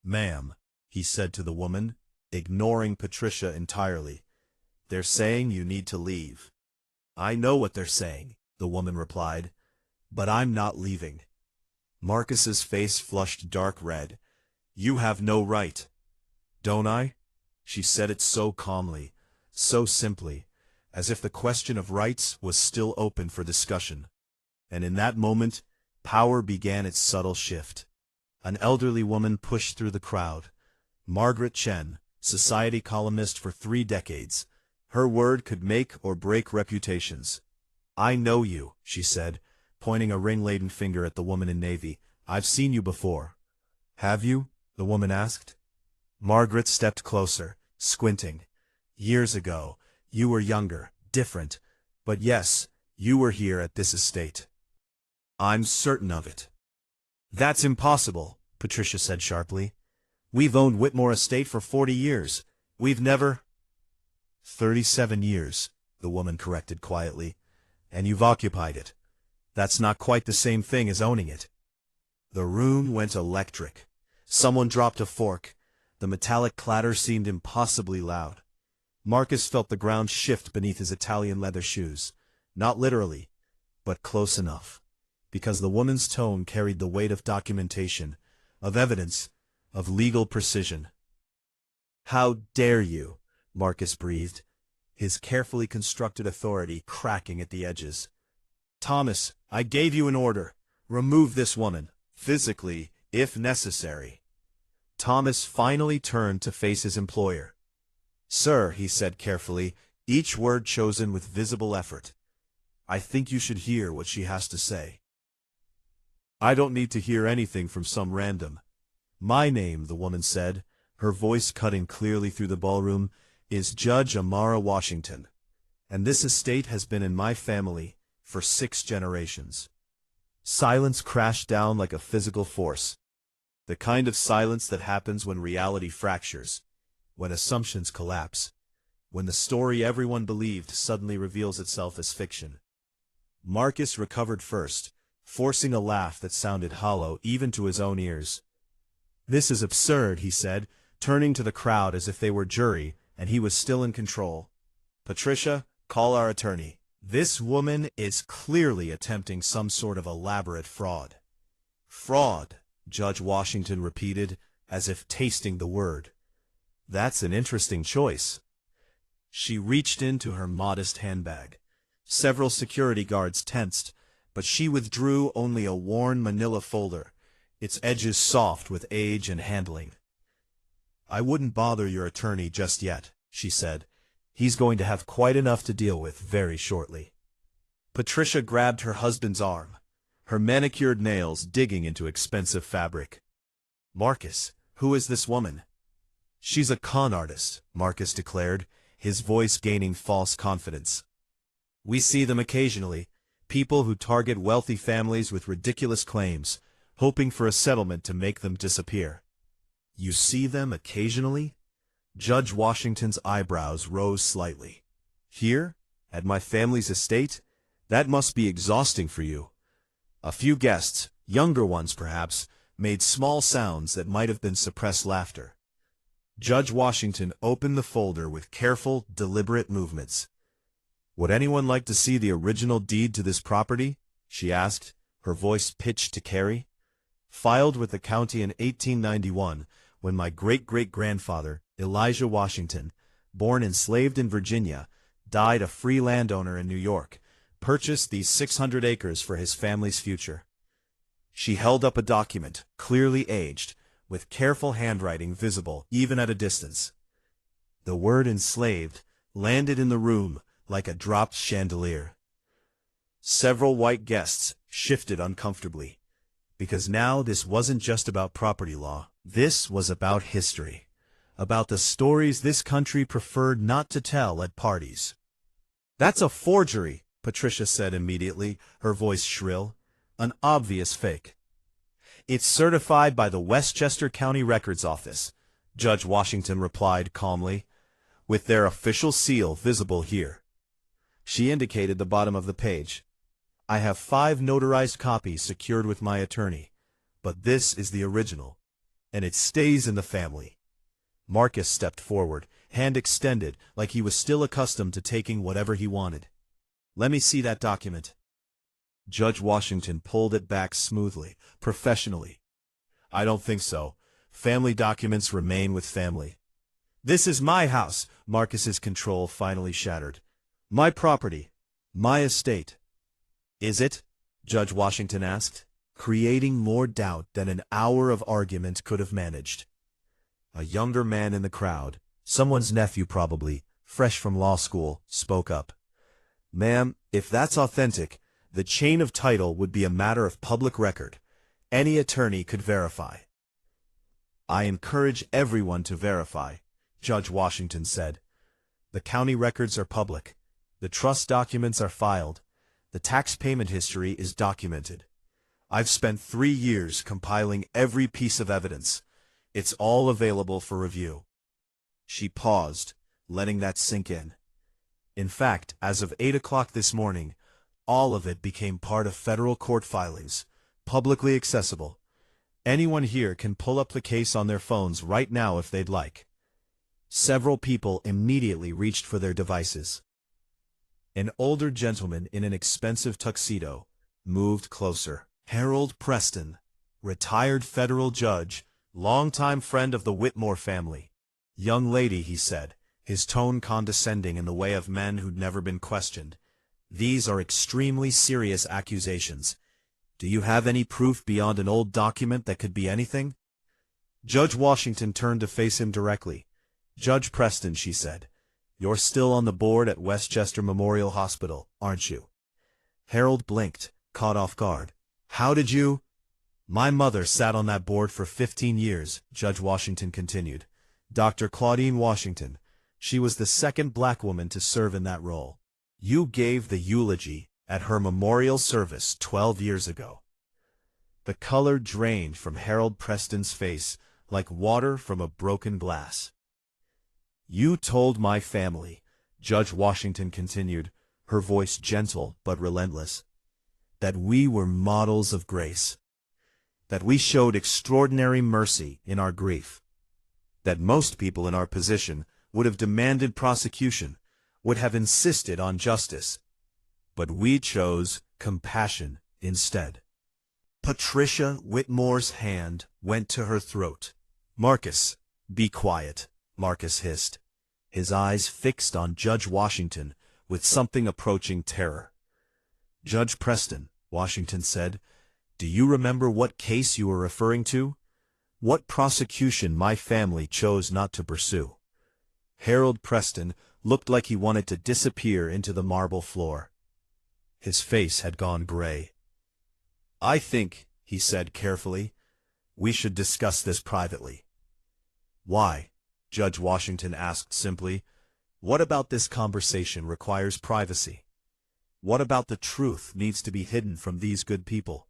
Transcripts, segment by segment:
"Ma'am," he said to the woman, ignoring Patricia entirely, "they're saying you need to leave." "I know what they're saying," the woman replied, "but I'm not leaving." Marcus's face flushed dark red. "You have no right." "Don't I?" She said it so calmly, so simply, as if the question of rights was still open for discussion. And in that moment, power began its subtle shift. An elderly woman pushed through the crowd. Margaret Chen, society columnist for 3 decades. Her word could make or break reputations. "I know you," she said, pointing a ring-laden finger at the woman in navy. "I've seen you before." "Have you?" the woman asked. Margaret stepped closer, squinting. "Years ago. You were younger, different. But yes, you were here at this estate." "I'm certain of it." "That's impossible," Patricia said sharply. "We've owned Whitmore Estate for 40 years. We've never—" 37 years, the woman corrected quietly. "And you've occupied it. That's not quite the same thing as owning it." The room went electric. Someone dropped a fork. The metallic clatter seemed impossibly loud. Marcus felt the ground shift beneath his Italian leather shoes. Not literally, but close enough. Because the woman's tone carried the weight of documentation, of evidence, of legal precision. "How dare you?" Marcus breathed, his carefully constructed authority cracking at the edges. "Thomas, I gave you an order. Remove this woman, physically, if necessary." Thomas finally turned to face his employer. "Sir," he said carefully, each word chosen with visible effort, "I think you should hear what she has to say." "I don't need to hear anything from some random. My name," the woman said, her voice cutting clearly through the ballroom, "is Judge Amara Washington. And this estate has been in my family for 6 generations." Silence crashed down like a physical force. The kind of silence that happens when reality fractures, when assumptions collapse, when the story everyone believed suddenly reveals itself as fiction. Marcus recovered first, forcing a laugh that sounded hollow even to his own ears. "This is absurd," he said, turning to the crowd as if they were jury and he was still in control. "Patricia, call our attorney. This woman is clearly attempting some sort of elaborate fraud." "Fraud," Judge Washington repeated, as if tasting the word. "That's an interesting choice." She reached into her modest handbag. Several security guards tensed, but she withdrew only a worn manila folder, its edges soft with age and handling. "I wouldn't bother your attorney just yet," she said. "He's going to have quite enough to deal with very shortly." Patricia grabbed her husband's arm, her manicured nails digging into expensive fabric. "Marcus, who is this woman?" "She's a con artist," Marcus declared, his voice gaining false confidence. "We see them occasionally, people who target wealthy families with ridiculous claims, hoping for a settlement to make them disappear." "You see them occasionally?" Judge Washington's eyebrows rose slightly. "Here? At my family's estate? That must be exhausting for you." A few guests, younger ones perhaps, made small sounds that might have been suppressed laughter. Judge Washington opened the folder with careful, deliberate movements. "Would anyone like to see the original deed to this property?" she asked, her voice pitched to carry. "Filed with the county in 1891, when my great-great-grandfather, Elijah Washington, born enslaved in Virginia, died a free landowner in New York, purchased these 600 acres for his family's future." She held up a document, clearly aged, with careful handwriting visible even at a distance. The word enslaved landed in the room like a dropped chandelier. Several white guests shifted uncomfortably, because now this wasn't just about property law. This was about history, about the stories this country preferred not to tell at parties. "That's a forgery," Patricia said immediately, her voice shrill. "An obvious fake." "It's certified by the Westchester County Records Office," Judge Washington replied calmly, "with their official seal visible here." She indicated the bottom of the page. "I have 5 notarized copies secured with my attorney, but this is the original." and it stays in the family. Marcus stepped forward, hand extended, like he was still accustomed to taking whatever he wanted. Let me see that document. Judge Washington pulled it back smoothly, professionally. I don't think so. Family documents remain with family. This is my house, Marcus's control finally shattered. My property. My estate. Is it? Judge Washington asked, creating more doubt than an hour of argument could have managed. A younger man in the crowd, someone's nephew probably, fresh from law school, spoke up. Ma'am, if that's authentic, the chain of title would be a matter of public record. Any attorney could verify. I encourage everyone to verify, Judge Washington said. The county records are public. The trust documents are filed. The tax payment history is documented. I've spent 3 years compiling every piece of evidence. It's all available for review. She paused, letting that sink in. In fact, as of 8 o'clock this morning, all of it became part of federal court filings, publicly accessible. Anyone here can pull up the case on their phones right now if they'd like. Several people immediately reached for their devices. An older gentleman in an expensive tuxedo moved closer. Harold Preston, retired federal judge, longtime friend of the Whitmore family. Young lady, he said, his tone condescending in the way of men who'd never been questioned. These are extremely serious accusations. Do you have any proof beyond an old document that could be anything? Judge Washington turned to face him directly. Judge Preston, she said, you're still on the board at Westchester Memorial Hospital, aren't you? Harold blinked, caught off guard. How did you? My mother sat on that board for 15 years, Judge Washington continued. Dr. Claudine Washington. She was the second black woman to serve in that role. You gave the eulogy at her memorial service 12 years ago. The color drained from Harold Preston's face like water from a broken glass. You told my family, Judge Washington continued, her voice gentle but relentless, that we were models of grace, that we showed extraordinary mercy in our grief, that most people in our position would have demanded prosecution, would have insisted on justice, but we chose compassion instead. Patricia Whitmore's hand went to her throat. Marcus, be quiet, Marcus hissed, his eyes fixed on Judge Washington with something approaching terror. Judge Preston, Washington said, do you remember what case you were referring to? What prosecution my family chose not to pursue? Harold Preston looked like he wanted to disappear into the marble floor. His face had gone gray. I think, he said carefully, we should discuss this privately. Why? Judge Washington asked simply. What about this conversation requires privacy? What about the truth needs to be hidden from these good people?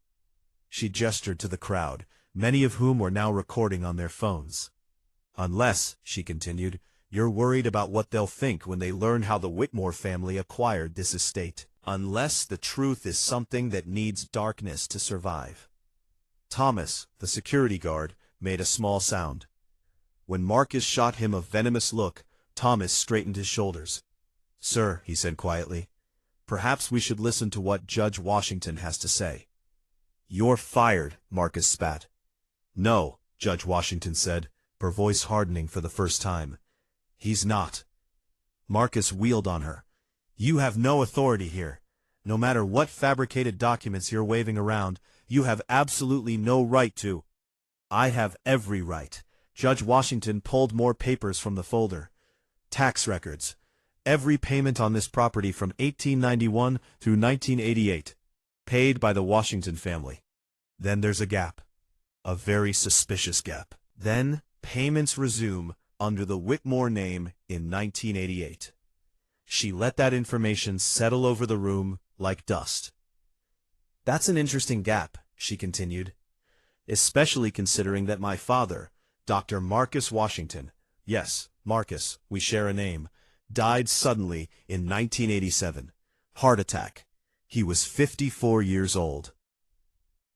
She gestured to the crowd, many of whom were now recording on their phones. Unless, she continued, you're worried about what they'll think when they learn how the Whitmore family acquired this estate. Unless the truth is something that needs darkness to survive. Thomas, the security guard, made a small sound. When Marcus shot him a venomous look, Thomas straightened his shoulders. Sir, he said quietly, perhaps we should listen to what Judge Washington has to say. You're fired, Marcus spat. No, Judge Washington said, her voice hardening for the first time. He's not. Marcus wheeled on her. You have no authority here. No matter what fabricated documents you're waving around, you have absolutely no right to. I have every right. Judge Washington pulled more papers from the folder. Tax records. Every payment on this property from 1891 through 1988. Paid by the Washington family. Then there's a gap. A very suspicious gap. Then, payments resume under the Whitmore name in 1988. She let that information settle over the room like dust. That's an interesting gap, she continued, especially considering that my father, Dr. Marcus Washington, yes, Marcus, we share a name, died suddenly in 1987. Heart attack. He was 54 years old.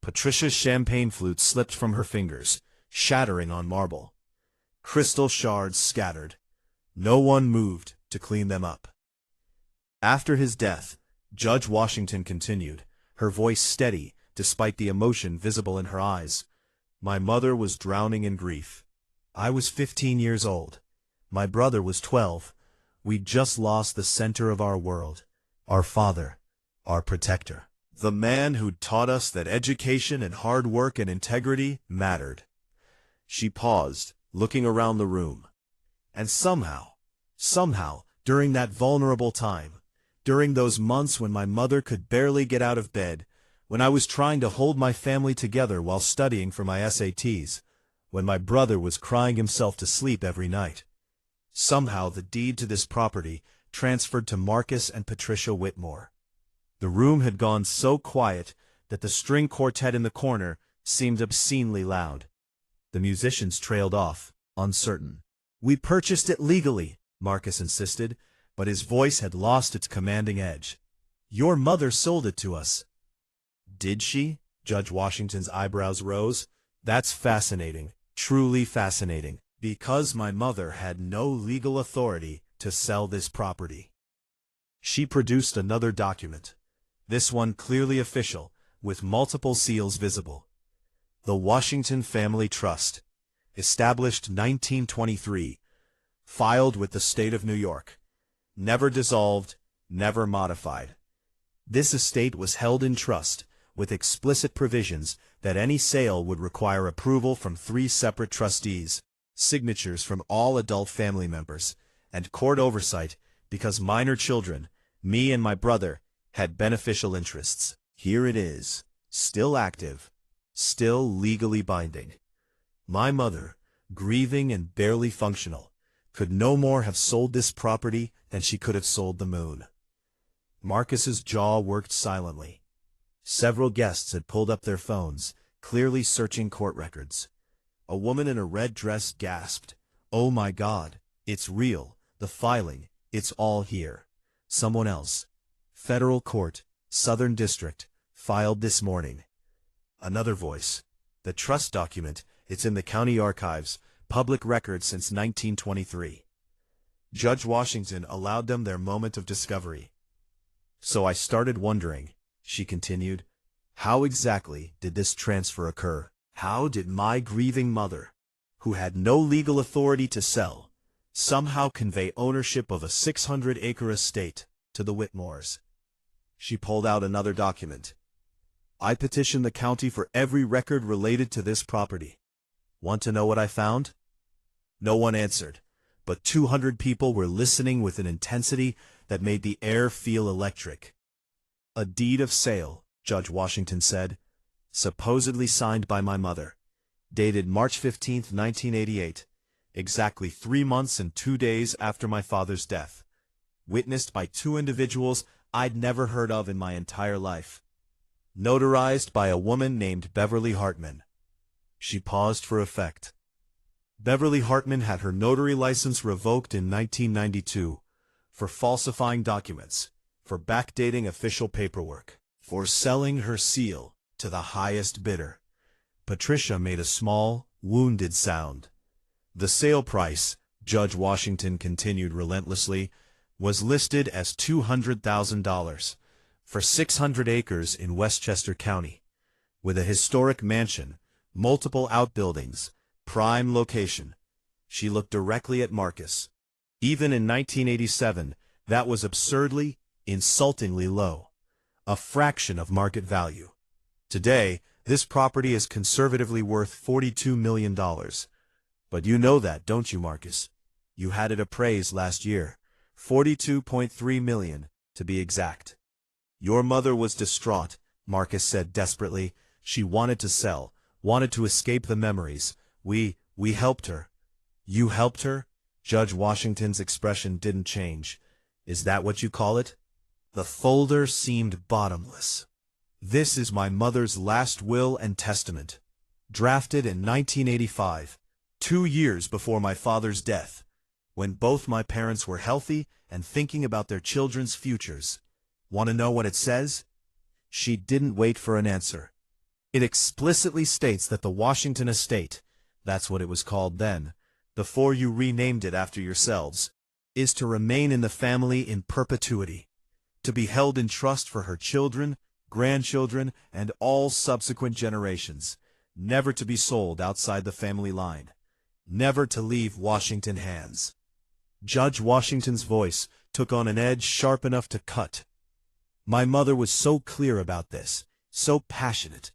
Patricia's champagne flute slipped from her fingers. shattering on marble. Crystal shards scattered. No one moved to clean them up. After his death, Judge Washington continued, her voice steady despite the emotion visible in her eyes. My mother was drowning in grief. I was 15 years old. My brother was 12. We'd just lost the center of our world, our father, our protector. The man who'd taught us that education and hard work and integrity mattered. She paused, looking around the room. And somehow, during that vulnerable time, during those months when my mother could barely get out of bed, when I was trying to hold my family together while studying for my SATs, when my brother was crying himself to sleep every night, somehow the deed to this property transferred to Marcus and Patricia Whitmore. The room had gone so quiet that the string quartet in the corner seemed obscenely loud. The musicians trailed off, uncertain. We purchased it legally, Marcus insisted, but his voice had lost its commanding edge. Your mother sold it to us. Did she? Judge Washington's eyebrows rose. That's fascinating, truly fascinating, because my mother had no legal authority to sell this property. She produced another document, this one clearly official, with multiple seals visible. The Washington Family Trust, established 1923, filed with the state of New York, never dissolved, never modified. This estate was held in trust, with explicit provisions that any sale would require approval from 3 separate trustees, signatures from all adult family members, and court oversight because minor children, me and my brother, had beneficial interests. Here it is, still active, still legally binding. My mother, grieving and barely functional, could no more have sold this property than she could have sold the moon. Marcus's jaw worked silently. Several guests had pulled up their phones, clearly searching court records. A woman in a red dress gasped, "Oh my God, it's real, the filing, it's all here." Someone else, Federal Court, Southern District, filed this morning. Another voice, the trust document, it's in the county archives, public record since 1923. Judge Washington allowed them their moment of discovery. So I started wondering, she continued, how exactly did this transfer occur? How did my grieving mother, who had no legal authority to sell, somehow convey ownership of a 600-acre estate to the Whitmores? She pulled out another document. I petitioned the county for every record related to this property. Want to know what I found? No one answered, but 200 people were listening with an intensity that made the air feel electric. A deed of sale, Judge Washington said, supposedly signed by my mother, dated March 15, 1988, exactly 3 months and 2 days after my father's death, witnessed by 2 individuals I'd never heard of in my entire life, notarized by a woman named Beverly Hartman. She paused for effect. Beverly Hartman had her notary license revoked in 1992 for falsifying documents, for backdating official paperwork, for selling her seal to the highest bidder. Patricia made a small, wounded sound. The sale price, Judge Washington continued relentlessly, was listed as $200,000 for 600 acres in Westchester County, with a historic mansion, multiple outbuildings, prime location. She looked directly at Marcus. Even in 1987, that was absurdly, insultingly low, a fraction of market value. Today, this property is conservatively worth $42 million. But you know that, don't you, Marcus? You had it appraised last year, $42.3 million, to be exact. Your mother was distraught, Marcus said desperately. She wanted to sell, wanted to escape the memories. We helped her. You helped her? Judge Washington's expression didn't change. Is that what you call it? The folder seemed bottomless. This is my mother's last will and testament, drafted in 1985, 2 years before my father's death, when both my parents were healthy and thinking about their children's futures. Want to know what it says? She didn't wait for an answer. It explicitly states that the Washington estate, that's what it was called then, before you renamed it after yourselves, is to remain in the family in perpetuity, to be held in trust for her children, grandchildren, and all subsequent generations, never to be sold outside the family line, never to leave Washington hands. Judge Washington's voice took on an edge sharp enough to cut. My mother was so clear about this, so passionate,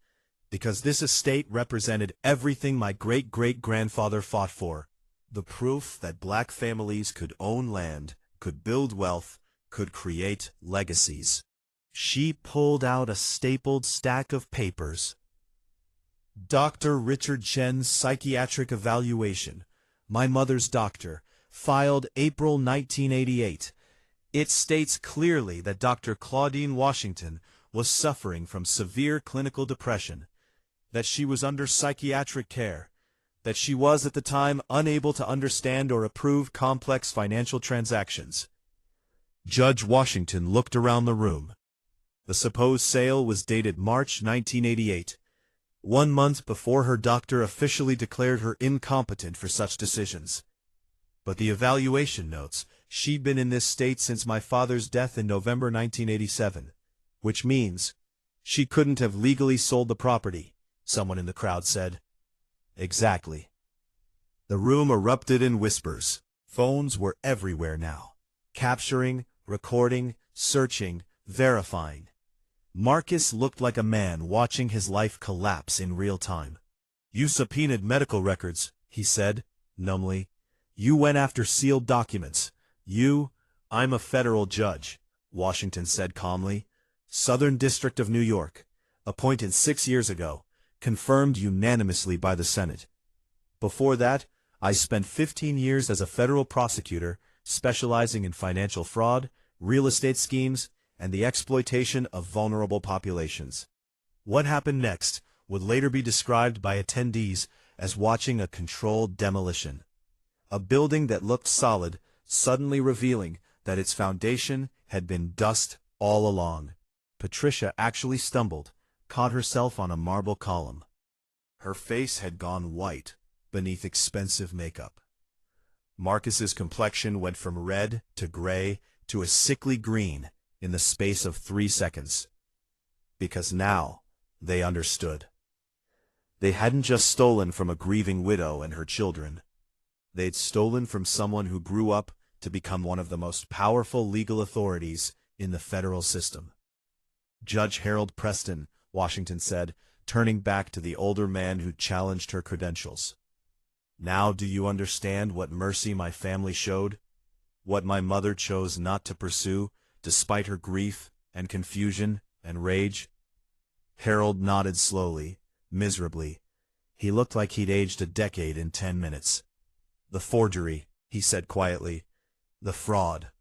because this estate represented everything my great-great-grandfather fought for, the proof that black families could own land, could build wealth, could create legacies. She pulled out a stapled stack of papers. Dr. Richard Chen's psychiatric evaluation, my mother's doctor, filed April 1988. It states clearly that Dr. Claudine Washington was suffering from severe clinical depression, that she was under psychiatric care, that she was at the time unable to understand or approve complex financial transactions. Judge Washington looked around the room. The supposed sale was dated March 1988, 1 month before her doctor officially declared her incompetent for such decisions. But the evaluation notes she'd been in this state since my father's death in November 1987, which means she couldn't have legally sold the property, someone in the crowd said. Exactly. The room erupted in whispers. Phones were everywhere now, capturing, recording, searching, verifying. Marcus looked like a man watching his life collapse in real time. You subpoenaed medical records, he said, numbly. You went after sealed documents. I'm a federal judge, Washington said calmly. Southern District of New York, appointed 6 years ago, confirmed unanimously by the Senate. Before that, I spent 15 years as a federal prosecutor, specializing in financial fraud, real estate schemes, and the exploitation of vulnerable populations. What happened next would later be described by attendees as watching a controlled demolition. A building that looked solid, suddenly revealing that its foundation had been dust all along. Patricia actually stumbled, caught herself on a marble column. Her face had gone white beneath expensive makeup. Marcus's complexion went from red to gray to a sickly green in the space of 3 seconds. Because now they understood. They hadn't just stolen from a grieving widow and her children. They'd stolen from someone who grew up to become one of the most powerful legal authorities in the federal system. Judge Harold Preston, Washington said, turning back to the older man who challenged her credentials. Now do you understand what mercy my family showed? What my mother chose not to pursue, despite her grief and confusion and rage? Harold nodded slowly, miserably. He looked like he'd aged a decade in 10 minutes. The forgery, he said quietly. The fraud.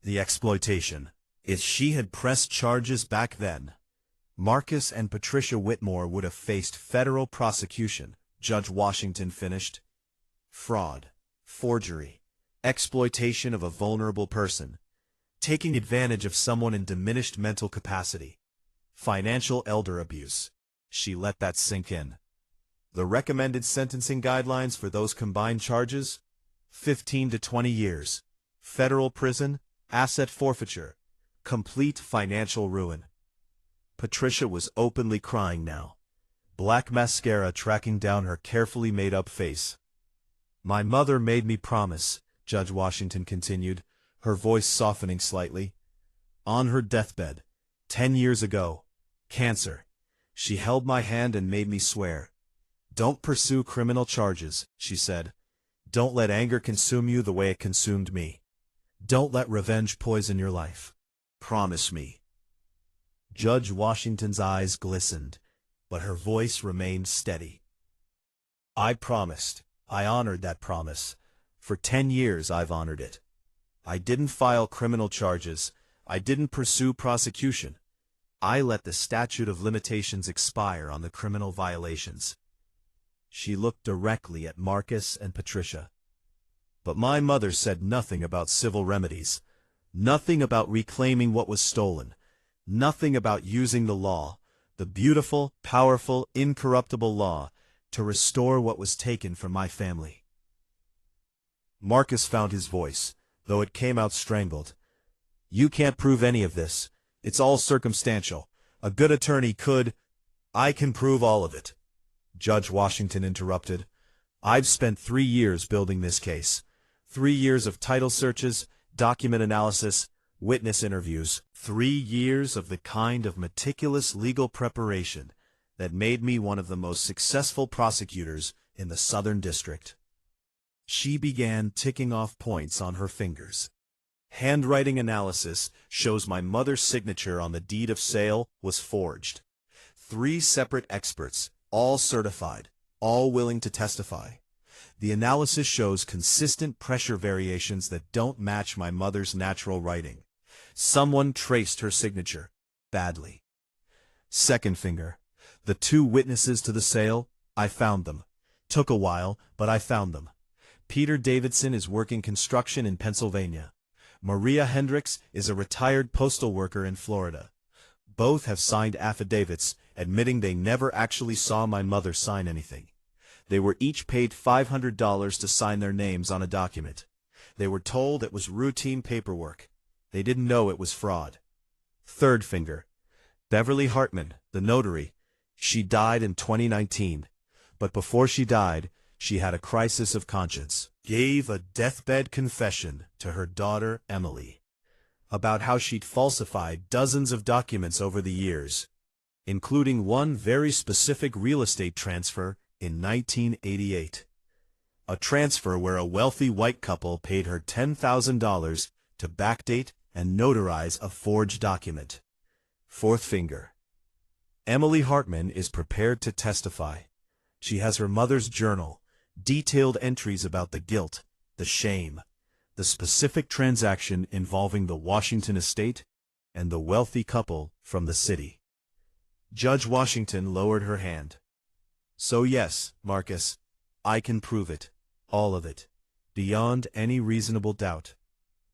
The exploitation. If she had pressed charges back then, Marcus and Patricia Whitmore would have faced federal prosecution, Judge Washington finished. Fraud, forgery, exploitation of a vulnerable person, taking advantage of someone in diminished mental capacity, financial elder abuse. She let that sink in. The recommended sentencing guidelines for those combined charges? 15 to 20 years, federal prison, asset forfeiture, complete financial ruin. Patricia was openly crying now, black mascara tracking down her carefully made-up face. My mother made me promise, Judge Washington continued, her voice softening slightly. On her deathbed, 10 years ago, cancer, she held my hand and made me swear. Don't pursue criminal charges, she said. Don't let anger consume you the way it consumed me. Don't let revenge poison your life. Promise me. Judge Washington's eyes glistened, but her voice remained steady. I promised. I honored that promise. For 10 years I've honored it. I didn't file criminal charges. I didn't pursue prosecution. I let the statute of limitations expire on the criminal violations. She looked directly at Marcus and Patricia. But my mother said nothing about civil remedies, nothing about reclaiming what was stolen, nothing about using the law, the beautiful, powerful, incorruptible law, to restore what was taken from my family. Marcus found his voice, though it came out strangled. You can't prove any of this. It's all circumstantial. A good attorney could. I can prove all of it. Judge Washington interrupted. I've spent 3 years building this case. 3 years of title searches, document analysis, witness interviews. 3 years of the kind of meticulous legal preparation that made me one of the most successful prosecutors in the Southern District. She began ticking off points on her fingers. Handwriting analysis shows my mother's signature on the deed of sale was forged. 3 separate experts, all certified, all willing to testify. The analysis shows consistent pressure variations that don't match my mother's natural writing. Someone traced her signature badly. Second finger. The 2 witnesses to the sale, I found them. Took a while, but I found them. Peter Davidson is working construction in Pennsylvania. Maria Hendricks is a retired postal worker in Florida. Both have signed affidavits admitting they never actually saw my mother sign anything. They were each paid $500 to sign their names on a document. They were told it was routine paperwork. They didn't know it was fraud. Third finger. Beverly Hartman, the notary. She died in 2019. But before she died, she had a crisis of conscience. Gave a deathbed confession to her daughter, Emily, about how she'd falsified dozens of documents over the years, including one very specific real estate transfer in 1988. A transfer where a wealthy white couple paid her $10,000 to backdate and notarize a forged document. Fourth finger. Emily Hartman is prepared to testify. She has her mother's journal, detailed entries about the guilt, the shame, the specific transaction involving the Washington estate and the wealthy couple from the city. Judge Washington lowered her hand. So yes, Marcus, I can prove it, all of it, beyond any reasonable doubt.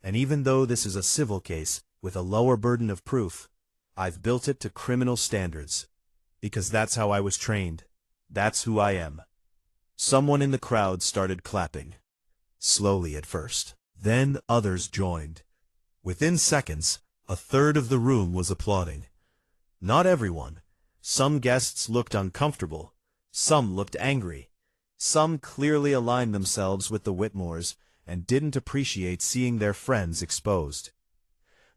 And even though this is a civil case with a lower burden of proof, I've built it to criminal standards, because that's how I was trained. That's who I am. Someone in the crowd started clapping. Slowly at first. Then others joined. Within seconds, a third of the room was applauding. Not everyone. Some guests looked uncomfortable. Some looked angry. Some clearly aligned themselves with the Whitmores and didn't appreciate seeing their friends exposed.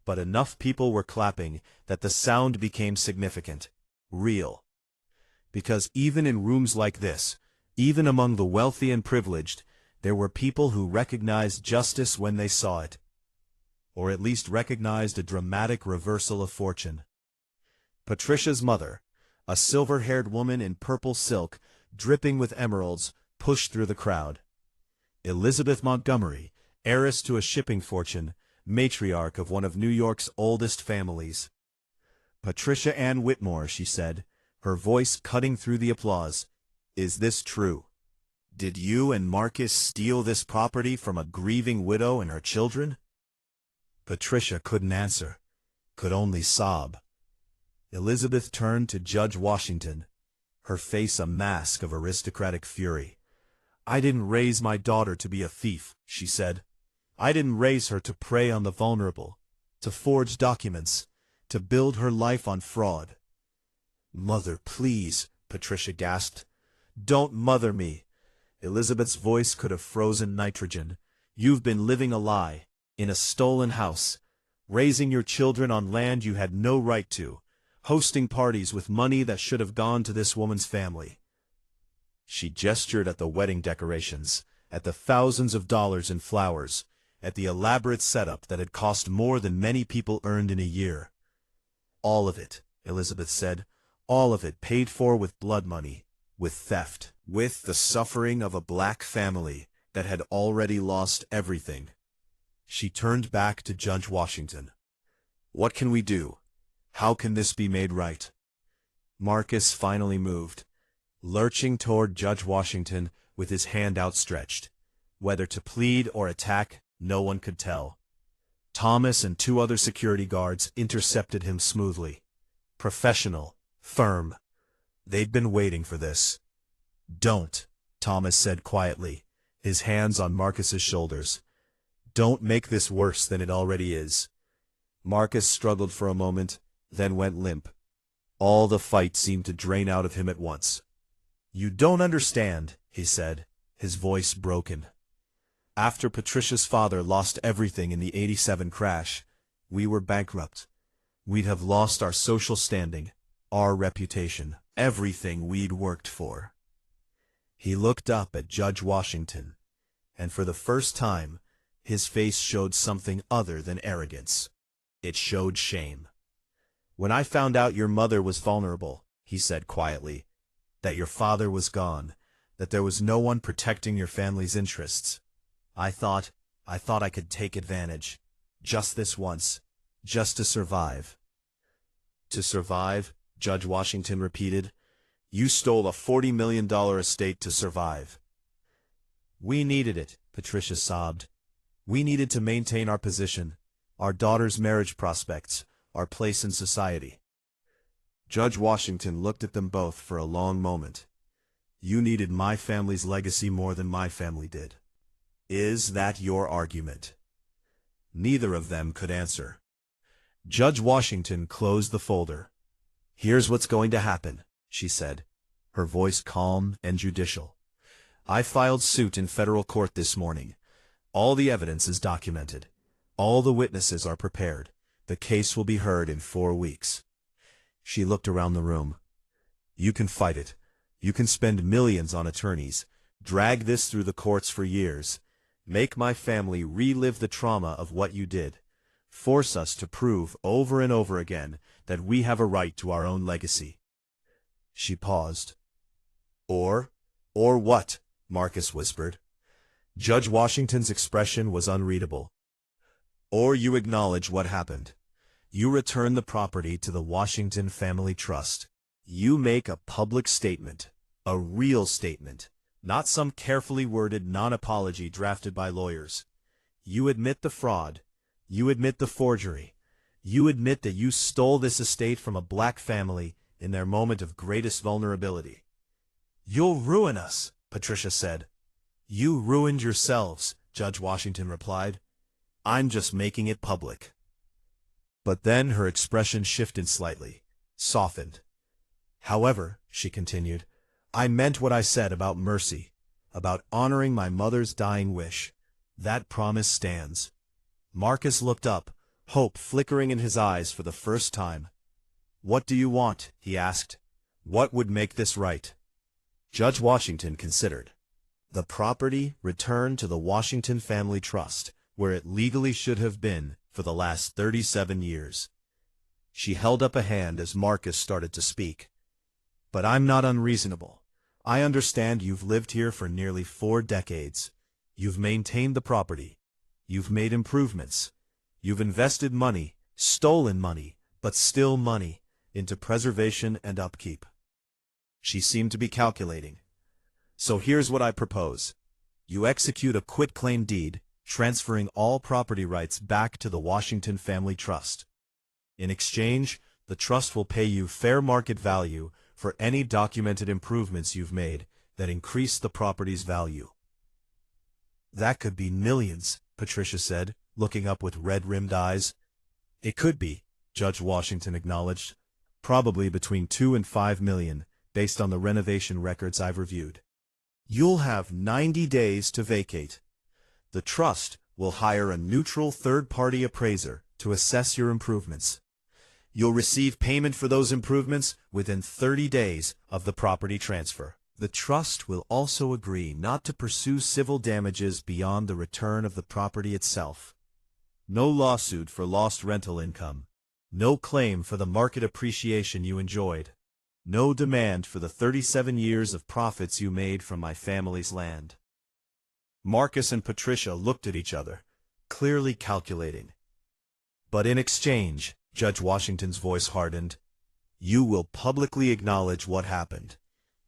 But enough people were clapping that the sound became significant, real. Because even in rooms like this, even among the wealthy and privileged, there were people who recognized justice when they saw it, or at least recognized a dramatic reversal of fortune. Patricia's mother, a silver-haired woman in purple silk, dripping with emeralds, pushed through the crowd. Elizabeth Montgomery, heiress to a shipping fortune, matriarch of one of New York's oldest families. Patricia Ann Whitmore, she said, her voice cutting through the applause. Is this true? Did you and Marcus steal this property from a grieving widow and her children? Patricia couldn't answer, could only sob. Elizabeth turned to Judge Washington, her face a mask of aristocratic fury. I didn't raise my daughter to be a thief, she said. I didn't raise her to prey on the vulnerable, to forge documents, to build her life on fraud. Mother, please, Patricia gasped. Don't mother me. Elizabeth's voice could have frozen nitrogen. You've been living a lie, in a stolen house, raising your children on land you had no right to, hosting parties with money that should have gone to this woman's family. She gestured at the wedding decorations, at the thousands of dollars in flowers, at the elaborate setup that had cost more than many people earned in a year. All of it, Elizabeth said, all of it paid for with blood money, with theft, with the suffering of a black family that had already lost everything. She turned back to Judge Washington. What can we do? How can this be made right? Marcus finally moved, lurching toward Judge Washington with his hand outstretched. Whether to plead or attack, no one could tell. Thomas and 2 other security guards intercepted him smoothly. Professional, firm. They'd been waiting for this. Don't, Thomas said quietly, his hands on Marcus's shoulders. Don't make this worse than it already is. Marcus struggled for a moment, then went limp. All the fight seemed to drain out of him at once. You don't understand, he said, his voice broken. After Patricia's father lost everything in the '87 crash, we were bankrupt. We'd have lost our social standing, our reputation, everything we'd worked for. He looked up at Judge Washington, and for the first time, his face showed something other than arrogance. It showed shame. When I found out your mother was vulnerable, he said quietly, that your father was gone, that there was no one protecting your family's interests, I thought I could take advantage. Just this once. Just to survive. To survive, Judge Washington repeated. You stole a $40 million estate to survive. We needed it, Patricia sobbed. We needed to maintain our position, our daughter's marriage prospects, our place in society. Judge Washington looked at them both for a long moment. You needed my family's legacy more than my family did. Is that your argument? Neither of them could answer. Judge Washington closed the folder. Here's what's going to happen, she said, her voice calm and judicial. I filed suit in federal court this morning. All the evidence is documented. All the witnesses are prepared. The case will be heard in 4 weeks. She looked around the room. You can fight it. You can spend millions on attorneys, drag this through the courts for years, make my family relive the trauma of what you did, force us to prove over and over again that we have a right to our own legacy. She paused. Or what? Marcus whispered. Judge Washington's expression was unreadable. Or you acknowledge what happened. You return the property to the Washington Family Trust. You make a public statement, a real statement, not some carefully worded non-apology drafted by lawyers. You admit the fraud. You admit the forgery. You admit that you stole this estate from a black family in their moment of greatest vulnerability. You'll ruin us, Patricia said. You ruined yourselves, Judge Washington replied. I'm just making it public. But then her expression shifted slightly, softened. However, she continued, I meant what I said about mercy, about honoring my mother's dying wish. That promise stands. Marcus looked up, hope flickering in his eyes for the first time. What do you want? He asked. What would make this right? Judge Washington considered. The property returned to the Washington Family Trust, where it legally should have been for the last 37 years. She held up a hand as Marcus started to speak. But I'm not unreasonable. I understand you've lived here for nearly 4 decades. You've maintained the property. You've made improvements. You've invested money, stolen money, but still money, into preservation and upkeep. She seemed to be calculating. So here's what I propose. You execute a quitclaim deed, transferring all property rights back to the Washington Family Trust. In exchange, the trust will pay you fair market value for any documented improvements you've made that increase the property's value. That could be millions, Patricia said, looking up with red-rimmed eyes. It could be, Judge Washington acknowledged. Probably between 2 and 5 million, based on the renovation records I've reviewed. You'll have 90 days to vacate. The trust will hire a neutral third-party appraiser to assess your improvements. You'll receive payment for those improvements within 30 days of the property transfer. The trust will also agree not to pursue civil damages beyond the return of the property itself. No lawsuit for lost rental income. No claim for the market appreciation you enjoyed. No demand for the 37 years of profits you made from my family's land. Marcus and Patricia looked at each other, clearly calculating. But in exchange, Judge Washington's voice hardened, you will publicly acknowledge what happened.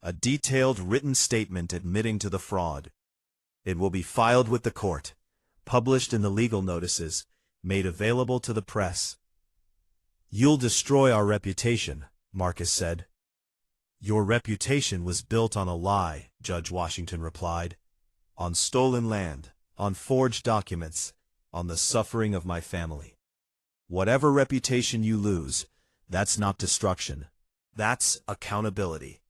A detailed written statement admitting to the fraud. It will be filed with the court, published in the legal notices, made available to the press. You'll destroy our reputation, Marcus said. Your reputation was built on a lie, Judge Washington replied. On stolen land, on forged documents, on the suffering of my family. Whatever reputation you lose, that's not destruction. That's accountability.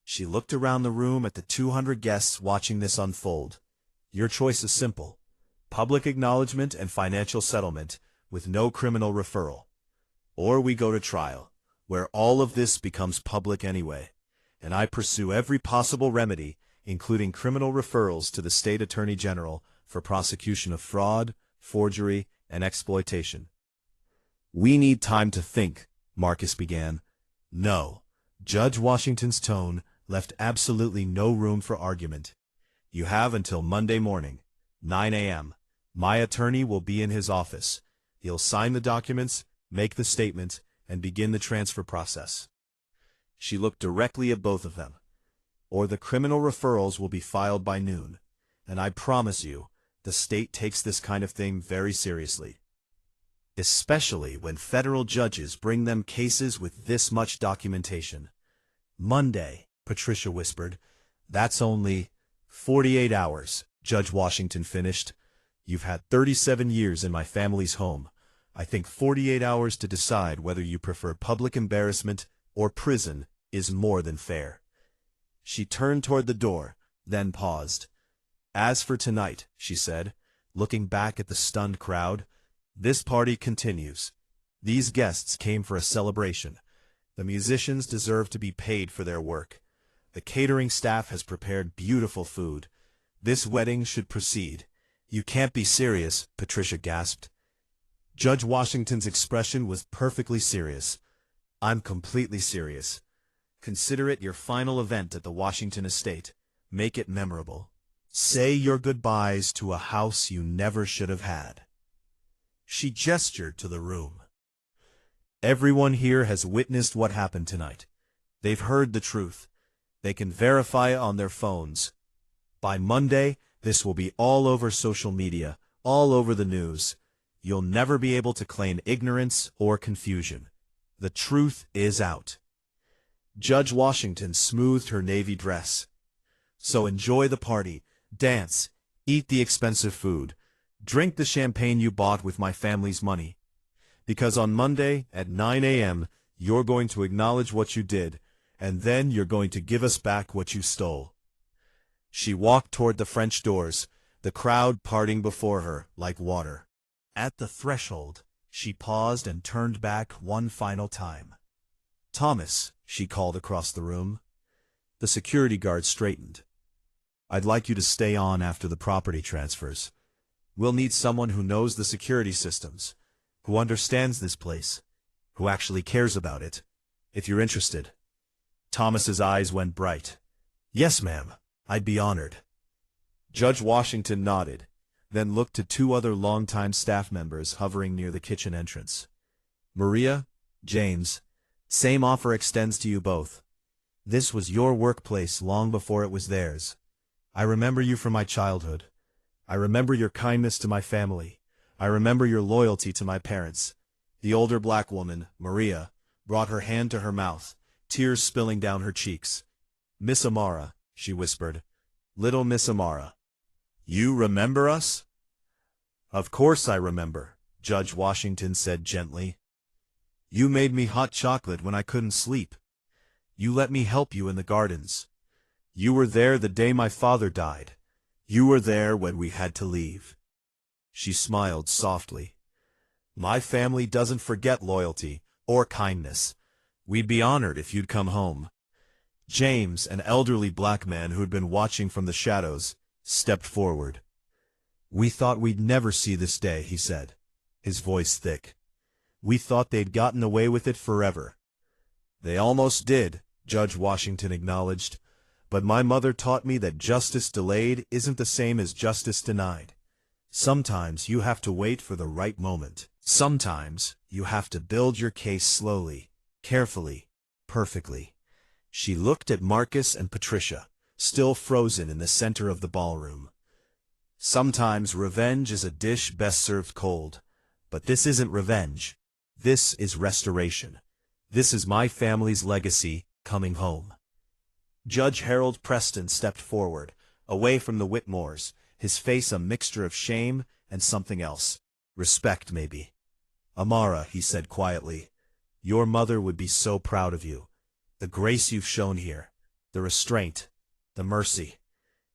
She looked around the room at the 200 guests watching this unfold. Your choice is simple. Public acknowledgement and financial settlement, with no criminal referral. Or we go to trial, where all of this becomes public anyway, and I pursue every possible remedy, including criminal referrals to the state attorney general for prosecution of fraud, forgery, and exploitation. We need time to think, Marcus began. No. Judge Washington's tone left absolutely no room for argument. You have until Monday morning, 9 a.m. My attorney will be in his office. He'll sign the documents, make the statement, and begin the transfer process. She looked directly at both of them. Or the criminal referrals will be filed by noon, and I promise you, the state takes this kind of thing very seriously. Especially when federal judges bring them cases with this much documentation. Monday, Patricia whispered. That's only 48 hours, Judge Washington finished. You've had 37 years in my family's home. I think 48 hours to decide whether you prefer public embarrassment or prison is more than fair. She turned toward the door, then paused. As for tonight, she said, looking back at the stunned crowd, this party continues. These guests came for a celebration. The musicians deserve to be paid for their work. The catering staff has prepared beautiful food. This wedding should proceed. You can't be serious, Patricia gasped. Judge Washington's expression was perfectly serious. I'm completely serious. Consider it your final event at the Washington estate. Make it memorable. Say your goodbyes to a house you never should have had. She gestured to the room. Everyone here has witnessed what happened tonight. They've heard the truth. They can verify it on their phones. By Monday, this will be all over social media, all over the news. You'll never be able to claim ignorance or confusion. The truth is out. Judge Washington smoothed her navy dress. So enjoy the party, dance, eat the expensive food, drink the champagne you bought with my family's money. Because on Monday at 9 a.m., you're going to acknowledge what you did, and then you're going to give us back what you stole. She walked toward the French doors, the crowd parting before her like water. At the threshold, she paused and turned back one final time. Thomas, she called across the room. The security guard straightened. I'd like you to stay on after the property transfers. We'll need someone who knows the security systems, who understands this place, who actually cares about it, if you're interested. Thomas's eyes went bright. Yes, ma'am, I'd be honored. Judge Washington nodded, then looked to two other longtime staff members hovering near the kitchen entrance. Maria, James, same offer extends to you both. This was your workplace long before it was theirs. I remember you from my childhood. I remember your kindness to my family. I remember your loyalty to my parents. The older black woman, Maria, brought her hand to her mouth, tears spilling down her cheeks. Miss Amara, she whispered. Little Miss Amara. You remember us? Of course I remember, Judge Washington said gently. You made me hot chocolate when I couldn't sleep. You let me help you in the gardens. You were there the day my father died. You were there when we had to leave. She smiled softly. My family doesn't forget loyalty or kindness. We'd be honored if you'd come home. James, an elderly black man who had been watching from the shadows, stepped forward. We thought we'd never see this day, he said, his voice thick. We thought they'd gotten away with it forever. They almost did, Judge Washington acknowledged. But my mother taught me that justice delayed isn't the same as justice denied. Sometimes you have to wait for the right moment. Sometimes you have to build your case slowly, carefully, perfectly. She looked at Marcus and Patricia, still frozen in the center of the ballroom. Sometimes revenge is a dish best served cold. But this isn't revenge. This is restoration. This is my family's legacy coming home. Judge Harold Preston stepped forward, away from the Whitmores, his face a mixture of shame and something else. Respect, maybe. Amara, he said quietly, your mother would be so proud of you. The grace you've shown here, the restraint, the mercy.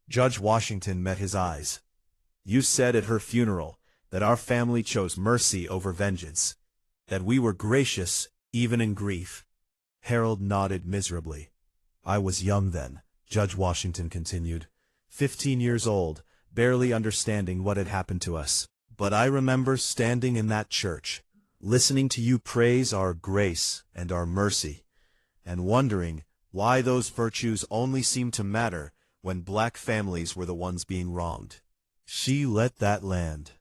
Judge Washington met his eyes. You said at her funeral that our family chose mercy over vengeance, that we were gracious even in grief. Harold nodded miserably. I was young then, Judge Washington continued, 15 years old, barely understanding what had happened to us. But I remember standing in that church, listening to you praise our grace and our mercy, and wondering why those virtues only seemed to matter when black families were the ones being wronged. She let that land.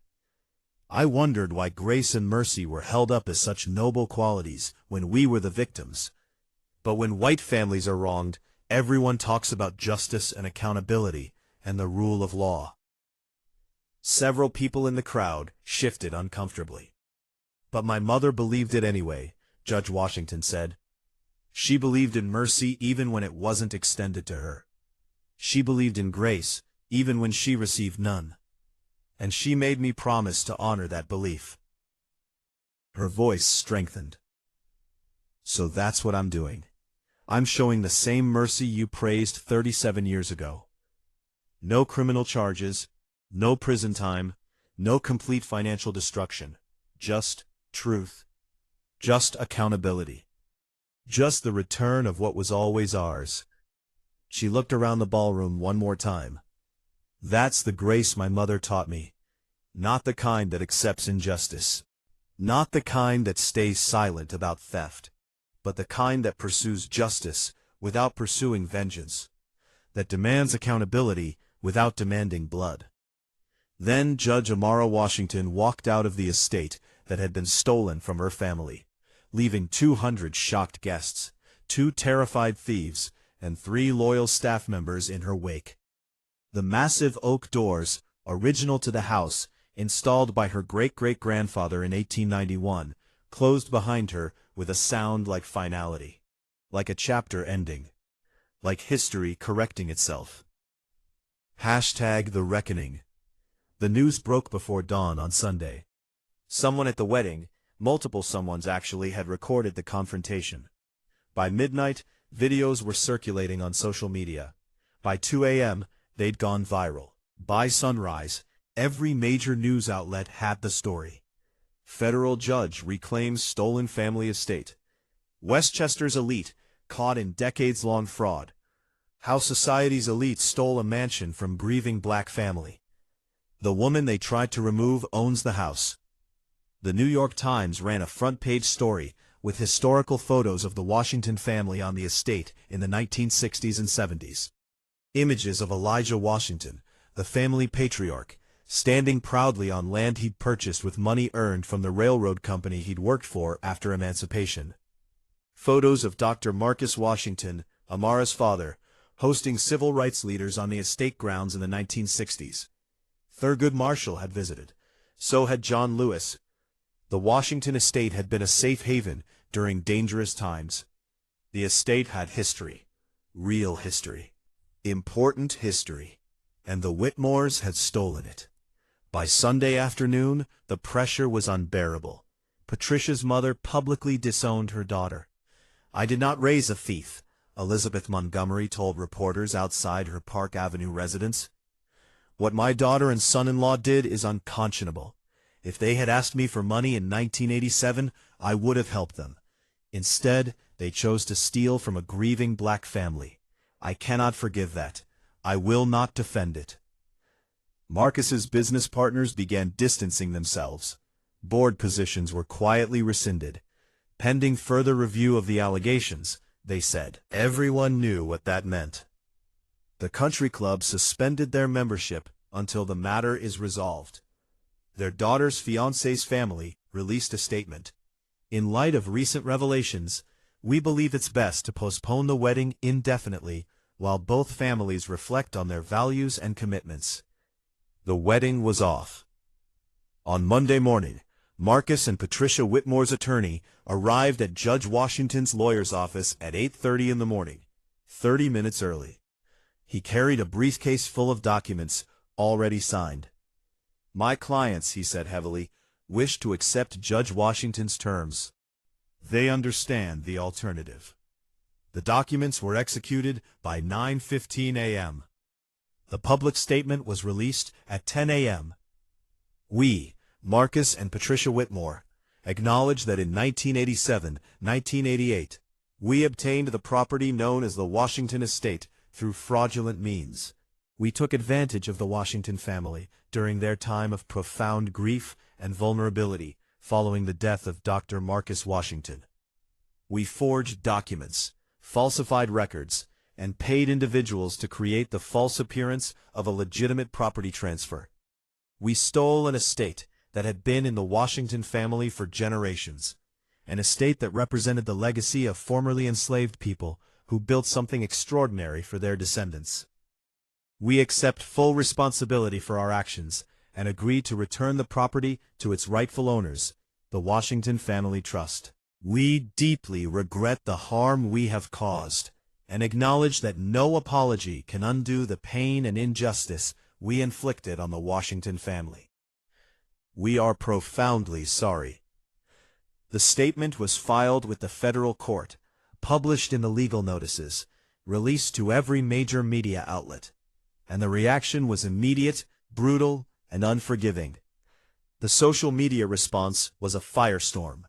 I wondered why grace and mercy were held up as such noble qualities when we were the victims. But when white families are wronged, everyone talks about justice and accountability and the rule of law. Several people in the crowd shifted uncomfortably. But my mother believed it anyway, Judge Washington said. She believed in mercy even when it wasn't extended to her. She believed in grace even when she received none. And she made me promise to honor that belief. Her voice strengthened. So that's what I'm doing. I'm showing the same mercy you praised 37 years ago. No criminal charges, no prison time, no complete financial destruction. Just truth. Just accountability. Just the return of what was always ours. She looked around the ballroom one more time. That's the grace my mother taught me. Not the kind that accepts injustice. Not the kind that stays silent about theft. But the kind that pursues justice without pursuing vengeance. That demands accountability without demanding blood. Then Judge Amara Washington walked out of the estate that had been stolen from her family, leaving 200 shocked guests, 2 terrified thieves, and 3 loyal staff members in her wake. The massive oak doors, original to the house, installed by her great-great-grandfather in 1891, closed behind her with a sound like finality, like a chapter ending, like history correcting itself. #The Reckoning. The news broke before dawn on Sunday. Someone at the wedding, multiple someones actually, had recorded the confrontation. By midnight, videos were circulating on social media. By 2 a.m., they'd gone viral. By sunrise, every major news outlet had the story. Federal judge reclaims stolen family estate. Westchester's elite caught in decades-long fraud. How society's elite stole a mansion from grieving black family. The woman they tried to remove owns the house. The New York Times ran a front-page story with historical photos of the Washington family on the estate in the 1960s and 70s. Images of Elijah Washington, the family patriarch, standing proudly on land he'd purchased with money earned from the railroad company he'd worked for after emancipation. Photos of Dr. Marcus Washington, Amara's father, hosting civil rights leaders on the estate grounds in the 1960s. Thurgood Marshall had visited. So had John Lewis. The Washington estate had been a safe haven during dangerous times. The estate had history. Real history. Important history. And the Whitmores had stolen it. By Sunday afternoon, the pressure was unbearable. Patricia's mother publicly disowned her daughter. I did not raise a thief, Elizabeth Montgomery told reporters outside her Park Avenue residence. What my daughter and son-in-law did is unconscionable. If they had asked me for money in 1987, I would have helped them. Instead, they chose to steal from a grieving black family. I cannot forgive that. I will not defend it. Marcus's business partners began distancing themselves. Board positions were quietly rescinded. Pending further review of the allegations, they said. Everyone knew what that meant. The country club suspended their membership until the matter is resolved. Their daughter's fiancé's family released a statement. In light of recent revelations, we believe it's best to postpone the wedding indefinitely while both families reflect on their values and commitments. The wedding was off. On Monday morning, Marcus and Patricia Whitmore's attorney arrived at Judge Washington's lawyer's office at 8:30 in the morning. 30 minutes early. He carried a briefcase full of documents, already signed. "My clients," he said heavily, "wish to accept Judge Washington's terms. They understand the alternative." The documents were executed by 9:15 a.m. The public statement was released at 10 a.m. "We, Marcus and Patricia Whitmore, acknowledge that in 1987-1988, we obtained the property known as the Washington Estate through fraudulent means. We took advantage of the Washington family during their time of profound grief and vulnerability following the death of Dr. Marcus Washington. We forged documents, falsified records, and paid individuals to create the false appearance of a legitimate property transfer. We stole an estate that had been in the Washington family for generations, an estate that represented the legacy of formerly enslaved people who built something extraordinary for their descendants. We accept full responsibility for our actions and agree to return the property to its rightful owners, the Washington Family Trust. We deeply regret the harm we have caused and acknowledge that no apology can undo the pain and injustice we inflicted on the Washington family. We are profoundly sorry." The statement was filed with the federal court, published in the legal notices, released to every major media outlet, and the reaction was immediate, brutal, and unforgiving. The social media response was a firestorm.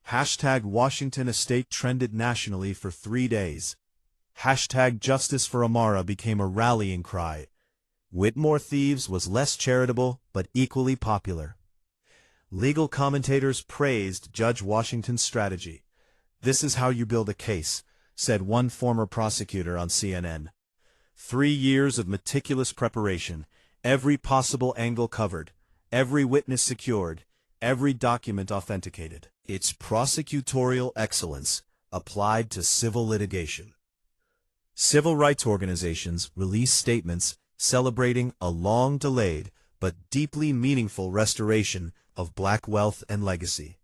Hashtag Washington Estate trended nationally for 3 days. Hashtag Justice for Amara became a rallying cry. Whitmore Thieves was less charitable but equally popular. Legal commentators praised Judge Washington's strategy. "This is how you build a case," said one former prosecutor on CNN. 3 years of meticulous preparation, every possible angle covered, every witness secured, every document authenticated. It's prosecutorial excellence applied to civil litigation. Civil rights organizations released statements celebrating a long-delayed but deeply meaningful restoration of Black wealth and legacy.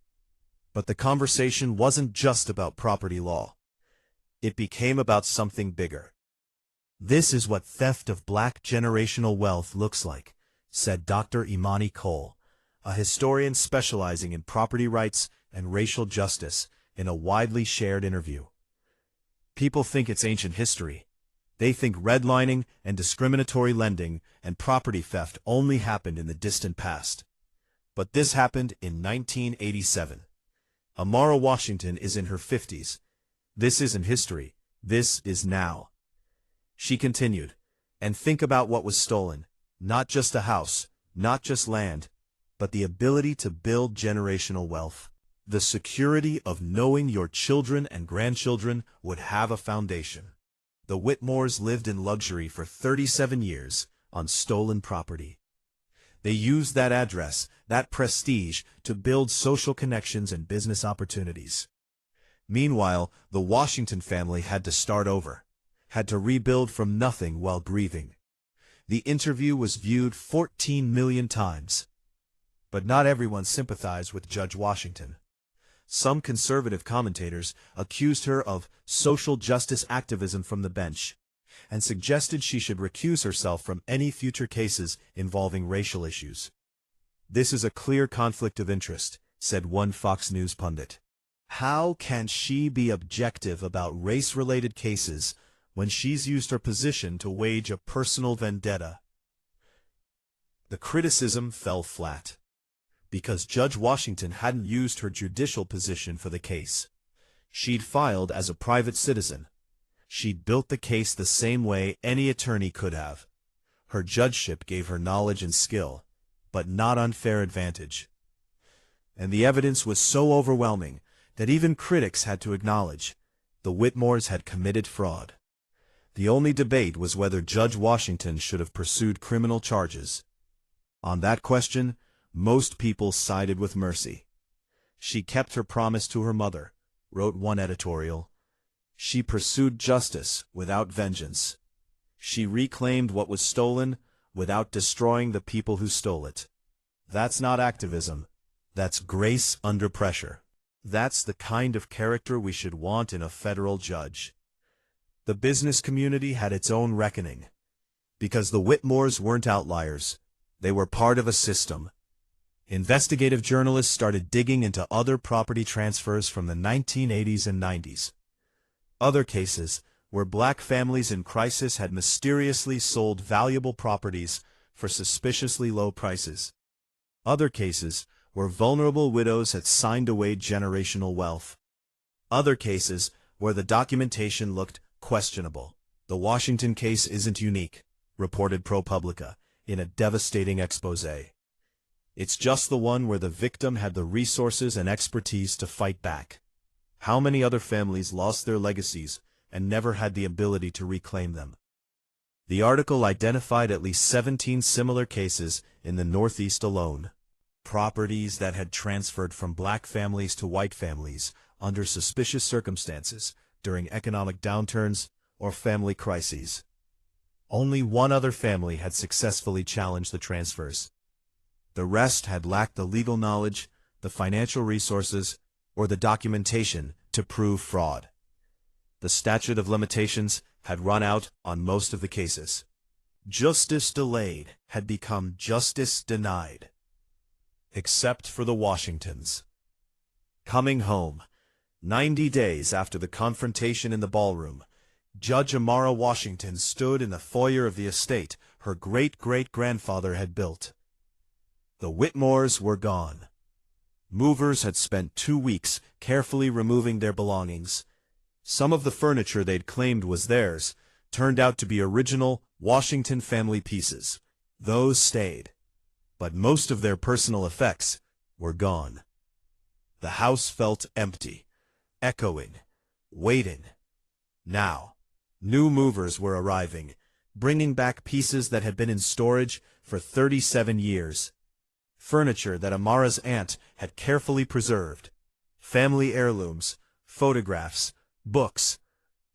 But the conversation wasn't just about property law. It became about something bigger. "This is what theft of Black generational wealth looks like," said Dr. Imani Cole, a historian specializing in property rights and racial justice, in a widely shared interview. "People think it's ancient history. They think redlining and discriminatory lending and property theft only happened in the distant past. But this happened in 1987. Amara Washington is in her 50s. This isn't history. This is now." She continued, "And think about what was stolen. Not just a house, not just land, but the ability to build generational wealth. The security of knowing your children and grandchildren would have a foundation." The Whitmores lived in luxury for 37 years on stolen property. They used that address, that prestige, to build social connections and business opportunities. Meanwhile, the Washington family had to start over, had to rebuild from nothing while grieving. The interview was viewed 14 million times. But not everyone sympathized with Judge Washington. Some conservative commentators accused her of social justice activism from the bench, and suggested she should recuse herself from any future cases involving racial issues. "This is a clear conflict of interest," said one Fox News pundit. "How can she be objective about race-related cases when she's used her position to wage a personal vendetta?" The criticism fell flat, because Judge Washington hadn't used her judicial position for the case. She'd filed as a private citizen. She'd built the case the same way any attorney could have. Her judgeship gave her knowledge and skill, but not unfair advantage. And the evidence was so overwhelming that even critics had to acknowledge the Whitmores had committed fraud. The only debate was whether Judge Washington should have pursued criminal charges. On that question, most people sided with Mercy. "She kept her promise to her mother," wrote one editorial. "She pursued justice without vengeance. She reclaimed what was stolen without destroying the people who stole it. That's not activism. That's grace under pressure. That's the kind of character we should want in a federal judge." The business community had its own reckoning. Because the Whitmores weren't outliers. They were part of a system. Investigative journalists started digging into other property transfers from the 1980s and 90s. Other cases, where black families in crisis had mysteriously sold valuable properties for suspiciously low prices. Other cases, where vulnerable widows had signed away generational wealth. Other cases, where the documentation looked questionable. The Washington case isn't unique, reported ProPublica, in a devastating exposé. It's just the one where the victim had the resources and expertise to fight back. How many other families lost their legacies and never had the ability to reclaim them? The article identified at least 17 similar cases in the Northeast alone. Properties that had transferred from black families to white families under suspicious circumstances during economic downturns or family crises. Only one other family had successfully challenged the transfers. The rest had lacked the legal knowledge, the financial resources, or the documentation to prove fraud. The statute of limitations had run out on most of the cases. Justice delayed had become justice denied. Except for the Washingtons. Coming home, 90 days after the confrontation in the ballroom, Judge Amara Washington stood in the foyer of the estate her great-great-grandfather had built. The Whitmores were gone. Movers had spent 2 weeks carefully removing their belongings. Some of the furniture they'd claimed was theirs turned out to be original Washington family pieces. Those stayed. But most of their personal effects were gone. The house felt empty, echoing, waiting. Now, new movers were arriving, bringing back pieces that had been in storage for 37 years. Furniture that Amara's aunt had carefully preserved. Family heirlooms, photographs, books.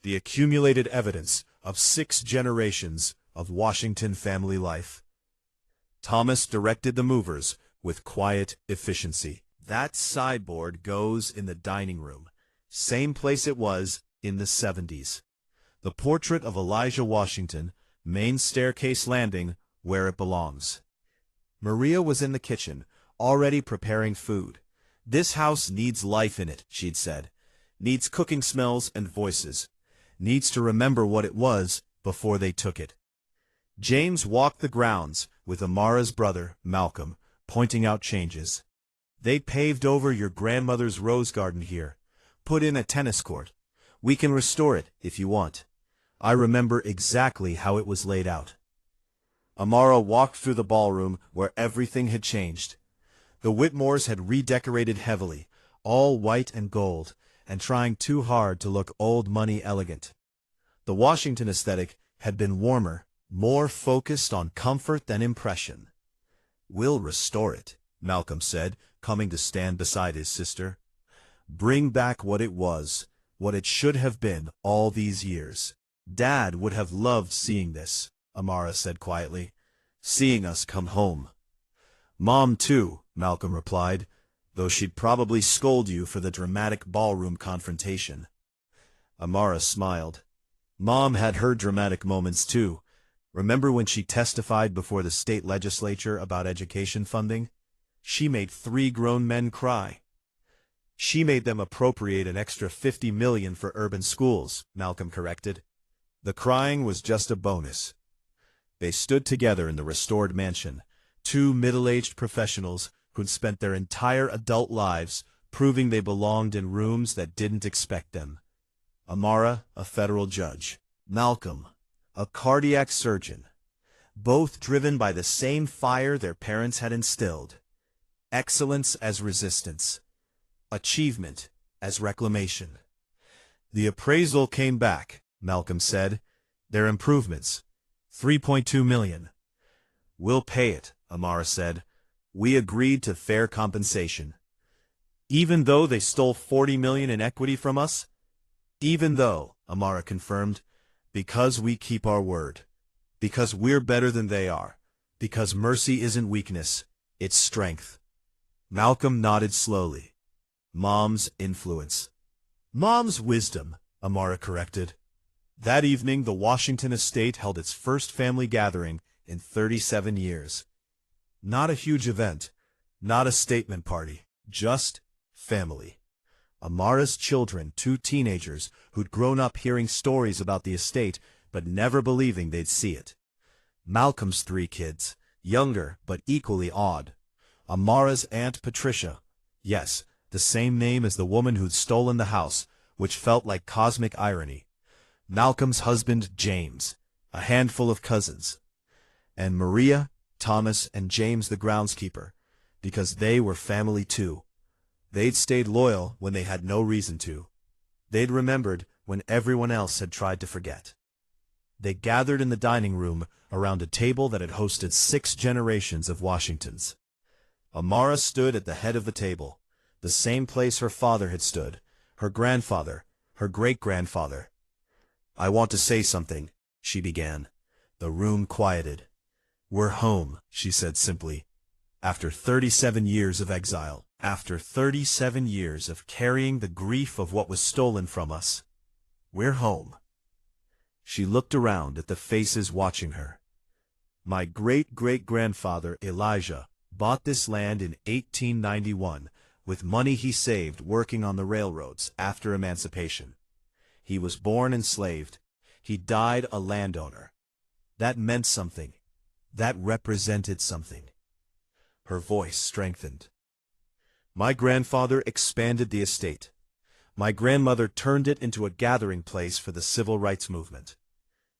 The accumulated evidence of 6 generations of Washington family life. Thomas directed the movers with quiet efficiency. That sideboard goes in the dining room, same place it was in the 70s. The portrait of Elijah Washington, main staircase landing, where it belongs. Maria was in the kitchen, already preparing food. This house needs life in it, she'd said. Needs cooking smells and voices. Needs to remember what it was before they took it. James walked the grounds with Amara's brother, Malcolm, pointing out changes. They paved over your grandmother's rose garden here, put in a tennis court. We can restore it if you want. I remember exactly how it was laid out. Amara walked through the ballroom where everything had changed. The Whitmores had redecorated heavily, all white and gold, and trying too hard to look old money elegant. The Washington aesthetic had been warmer, more focused on comfort than impression. We'll restore it, Malcolm said, coming to stand beside his sister. Bring back what it was, what it should have been all these years. Dad would have loved seeing this, Amara said quietly, seeing us come home. Mom too, Malcolm replied, though she'd probably scold you for the dramatic ballroom confrontation. Amara smiled. Mom had her dramatic moments too. Remember when she testified before the state legislature about education funding? She made 3 grown men cry. She made them appropriate an extra $50 million for urban schools, Malcolm corrected. The crying was just a bonus. They stood together in the restored mansion, 2 middle-aged professionals who'd spent their entire adult lives proving they belonged in rooms that didn't expect them. Amara, a federal judge. Malcolm, a cardiac surgeon. Both driven by the same fire their parents had instilled. Excellence as resistance. Achievement as reclamation. The appraisal came back, Malcolm said. Their improvements. $3.2 million. We'll pay it, Amara said. We agreed to fair compensation. Even though they stole $40 million in equity from us? Even though, Amara confirmed, because we keep our word. Because we're better than they are. Because mercy isn't weakness, it's strength. Malcolm nodded slowly. Mom's influence. Mom's wisdom, Amara corrected. That evening, the Washington estate held its first family gathering in 37 years. Not a huge event, not a statement party, just family. Amara's children, two teenagers who'd grown up hearing stories about the estate but never believing they'd see it. Malcolm's three kids, younger but equally odd. Amara's Aunt Patricia, yes, the same name as the woman who'd stolen the house, which felt like cosmic irony. Malcolm's husband, James, a handful of cousins. And Maria, Thomas, and James the groundskeeper, because they were family too. They'd stayed loyal when they had no reason to. They'd remembered when everyone else had tried to forget. They gathered in the dining room around a table that had hosted 6 generations of Washingtons. Amara stood at the head of the table, the same place her father had stood, her grandfather, her great-grandfather. "I want to say something," she began. The room quieted. "We're home," she said simply. "After 37 years of exile, after 37 years of carrying the grief of what was stolen from us, we're home." She looked around at the faces watching her. "My great-great-grandfather, Elijah, bought this land in 1891 with money he saved working on the railroads after emancipation. He was born enslaved. He died a landowner. That meant something. That represented something." Her voice strengthened. "My grandfather expanded the estate. My grandmother turned it into a gathering place for the civil rights movement.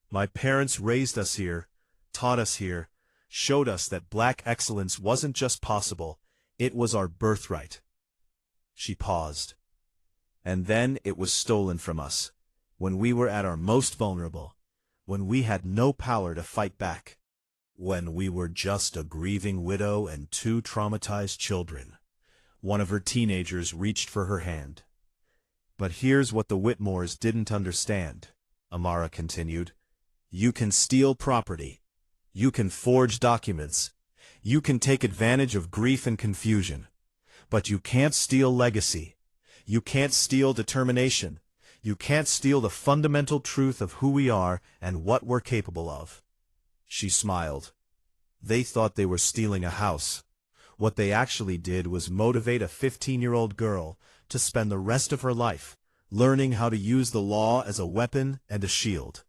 My parents raised us here, taught us here, showed us that black excellence wasn't just possible, it was our birthright." She paused. "And then it was stolen from us, when we were at our most vulnerable, when we had no power to fight back, when we were just a grieving widow and 2 traumatized children." One of her teenagers reached for her hand. "But here's what the Whitmores didn't understand," Amara continued. "You can steal property. You can forge documents. You can take advantage of grief and confusion. But you can't steal legacy. You can't steal determination. You can't steal the fundamental truth of who we are and what we're capable of." She smiled. "They thought they were stealing a house. What they actually did was motivate a 15-year-old girl to spend the rest of her life learning how to use the law as a weapon and a shield.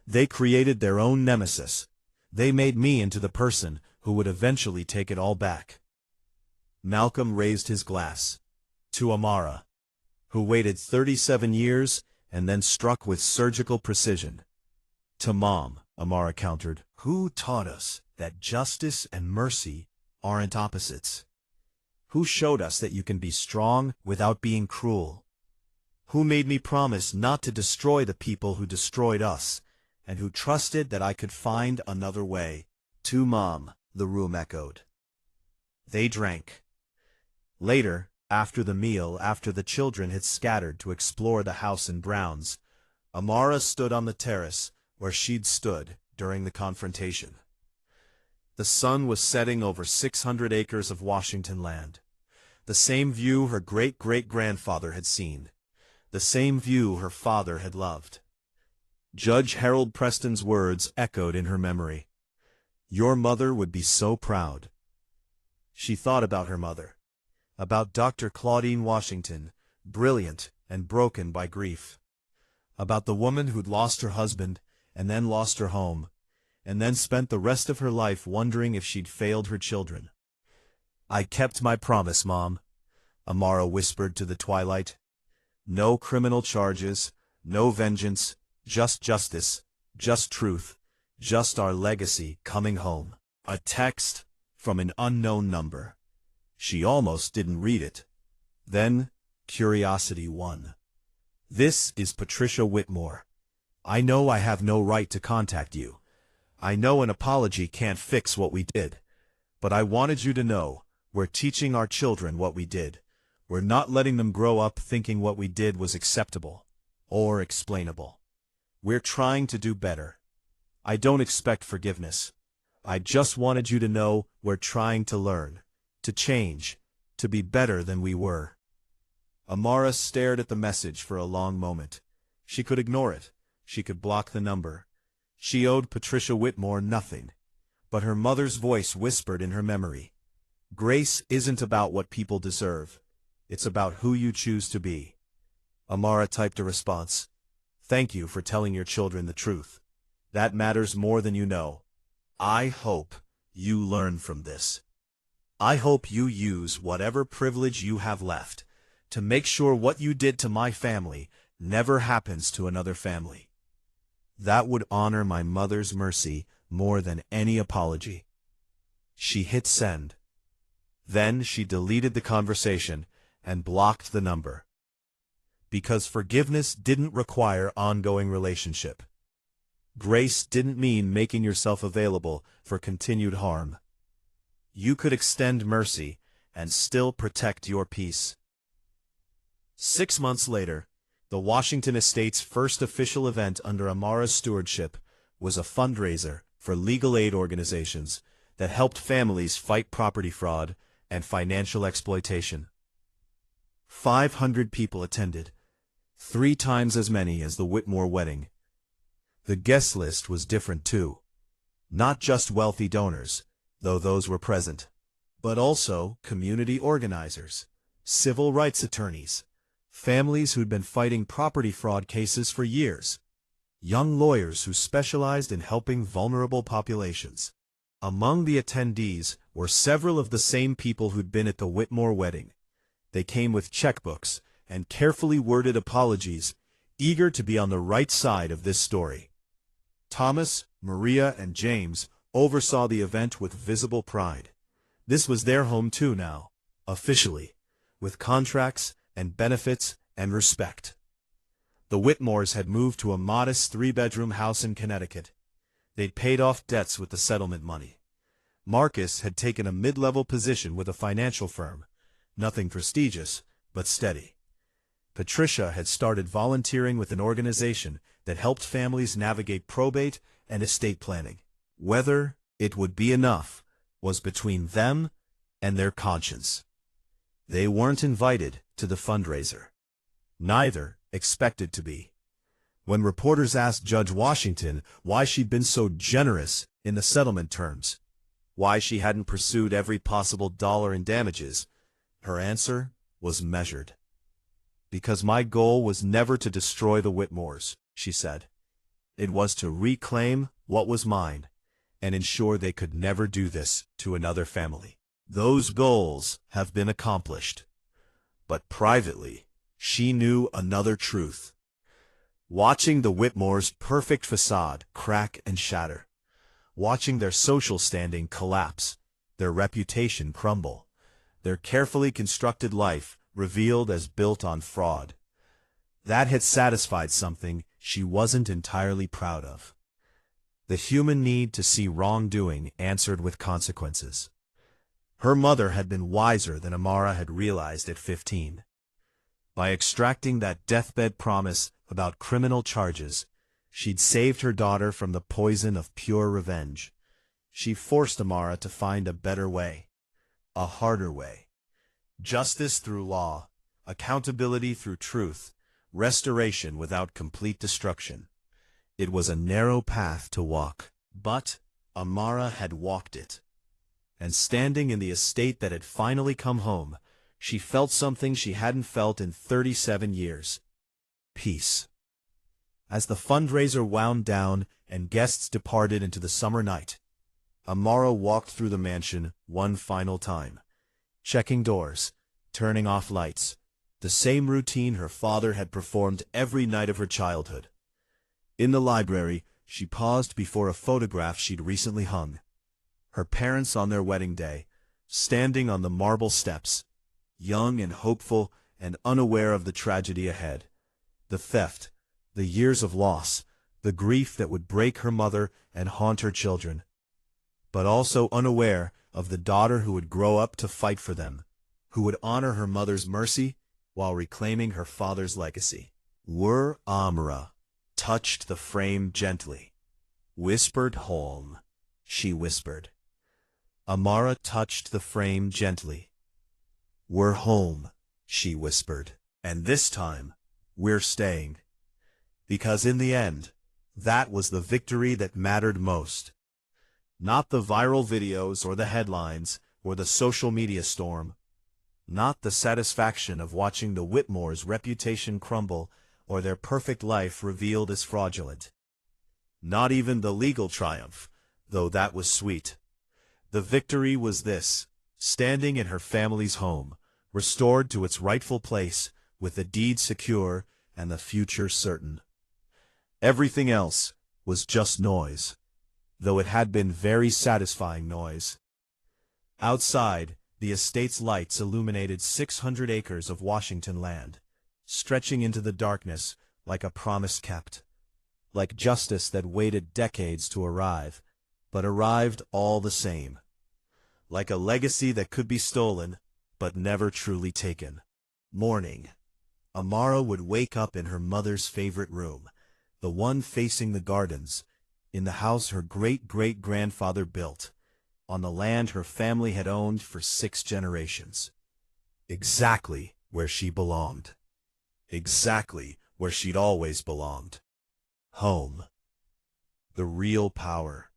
They created their own nemesis. They made me into the person who would eventually take it all back." Malcolm raised his glass. To Amara, who waited 37 years and then struck with surgical precision. "To Mom," Amara countered, "who taught us that justice and mercy aren't opposites? Who showed us that you can be strong without being cruel? Who made me promise not to destroy the people who destroyed us, and who trusted that I could find another way?" "To Mom," the room echoed. They drank. Later, after the meal, after the children had scattered to explore the house and grounds, Amara stood on the terrace where she'd stood during the confrontation. The sun was setting over 600 acres of Washington land. The same view her great-great-grandfather had seen. The same view her father had loved. Judge Harold Preston's words echoed in her memory. "Your mother would be so proud." She thought about her mother. About Dr. Claudine Washington, brilliant and broken by grief. About the woman who'd lost her husband, and then lost her home, and then spent the rest of her life wondering if she'd failed her children. "I kept my promise, Mom," Amara whispered to the twilight. "No criminal charges, no vengeance, just justice, just truth, just our legacy coming home." A text from an unknown number. She almost didn't read it. Then curiosity won. "This is Patricia Whitmore. I know I have no right to contact you. I know an apology can't fix what we did. But I wanted you to know, we're teaching our children what we did. We're not letting them grow up thinking what we did was acceptable or explainable. We're trying to do better. I don't expect forgiveness. I just wanted you to know we're trying to learn, to change, to be better than we were." Amara stared at the message for a long moment. She could ignore it. she could block the number. She owed Patricia Whitmore nothing, but her mother's voice whispered in her memory. Grace isn't about what people deserve. It's about who you choose to be. Amara typed a response. Thank you for telling your children the truth. That matters more than you know. I hope you learn from this. I hope you use whatever privilege you have left to make sure what you did to my family never happens to another family. That would honor my mother's mercy more than any apology. She hit send. Then she deleted the conversation and blocked the number. Because forgiveness didn't require ongoing relationship. Grace didn't mean making yourself available for continued harm. You could extend mercy and still protect your peace. 6 months later, the Washington estate's first official event under Amara's stewardship was a fundraiser for legal aid organizations that helped families fight property fraud and financial exploitation. 500 people attended, 3 times as many as the Whitmore wedding. The guest list was different too. Not just wealthy donors, though those were present, but also community organizers, civil rights attorneys, families who'd been fighting property fraud cases for years, young lawyers who specialized in helping vulnerable populations. Among the attendees were several of the same people who'd been at the Whitmore wedding. They came with checkbooks and carefully worded apologies, eager to be on the right side of this story. Thomas, Maria, and James oversaw the event with visible pride. This was their home too now, officially, with contracts and benefits and respect. The Whitmores had moved to a modest 3-bedroom house in Connecticut. They'd paid off debts with the settlement money. Marcus had taken a mid-level position with a financial firm, nothing prestigious, but steady. Patricia had started volunteering with an organization that helped families navigate probate and estate planning. Whether it would be enough was between them and their conscience. They weren't invited to the fundraiser. Neither expected to be. When reporters asked Judge Washington why she'd been so generous in the settlement terms, why she hadn't pursued every possible dollar in damages, her answer was measured. Because my goal was never to destroy the Whitmores, she said. It was to reclaim what was mine and ensure they could never do this to another family. Those goals have been accomplished. But privately, she knew another truth. Watching the Whitmores' perfect facade crack and shatter, watching their social standing collapse, their reputation crumble, their carefully constructed life revealed as built on fraud. That had satisfied something she wasn't entirely proud of. The human need to see wrongdoing answered with consequences. Her mother had been wiser than Amara had realized at 15. By extracting that deathbed promise about criminal charges, she'd saved her daughter from the poison of pure revenge. She forced Amara to find a better way, a harder way. Justice through law, accountability through truth, restoration without complete destruction. It was a narrow path to walk, but Amara had walked it. And standing in the estate that had finally come home, she felt something she hadn't felt in 37 years. Peace. As the fundraiser wound down and guests departed into the summer night, Amara walked through the mansion one final time, checking doors, turning off lights, the same routine her father had performed every night of her childhood. In the library, she paused before a photograph she'd recently hung. Her parents on their wedding day, standing on the marble steps, young and hopeful and unaware of the tragedy ahead. The theft, the years of loss, the grief that would break her mother and haunt her children. But also unaware of the daughter who would grow up to fight for them, who would honor her mother's mercy while reclaiming her father's legacy. Amara touched the frame gently. Whispered home, she whispered. Amara touched the frame gently. We're home, she whispered. And this time, we're staying. Because in the end, That was the victory that mattered most. Not the viral videos or the headlines or the social media storm. Not the satisfaction of watching the Whitmores' reputation crumble or their perfect life revealed as fraudulent. Not even the legal triumph, though that was sweet. The victory was this: standing in her family's home, restored to its rightful place, with the deed secure and the future certain. Everything else was just noise, though it had been very satisfying noise. Outside, the estate's lights illuminated 600 acres of Washington land, stretching into the darkness like a promise kept. Like justice that waited decades to arrive, but arrived all the same. Like a legacy that could be stolen, but never truly taken. Morning. Amara would wake up in her mother's favorite room, the one facing the gardens, in the house her great-great-grandfather built, on the land her family had owned for 6 generations. Exactly where she belonged. Exactly where she'd always belonged. Home. The real power.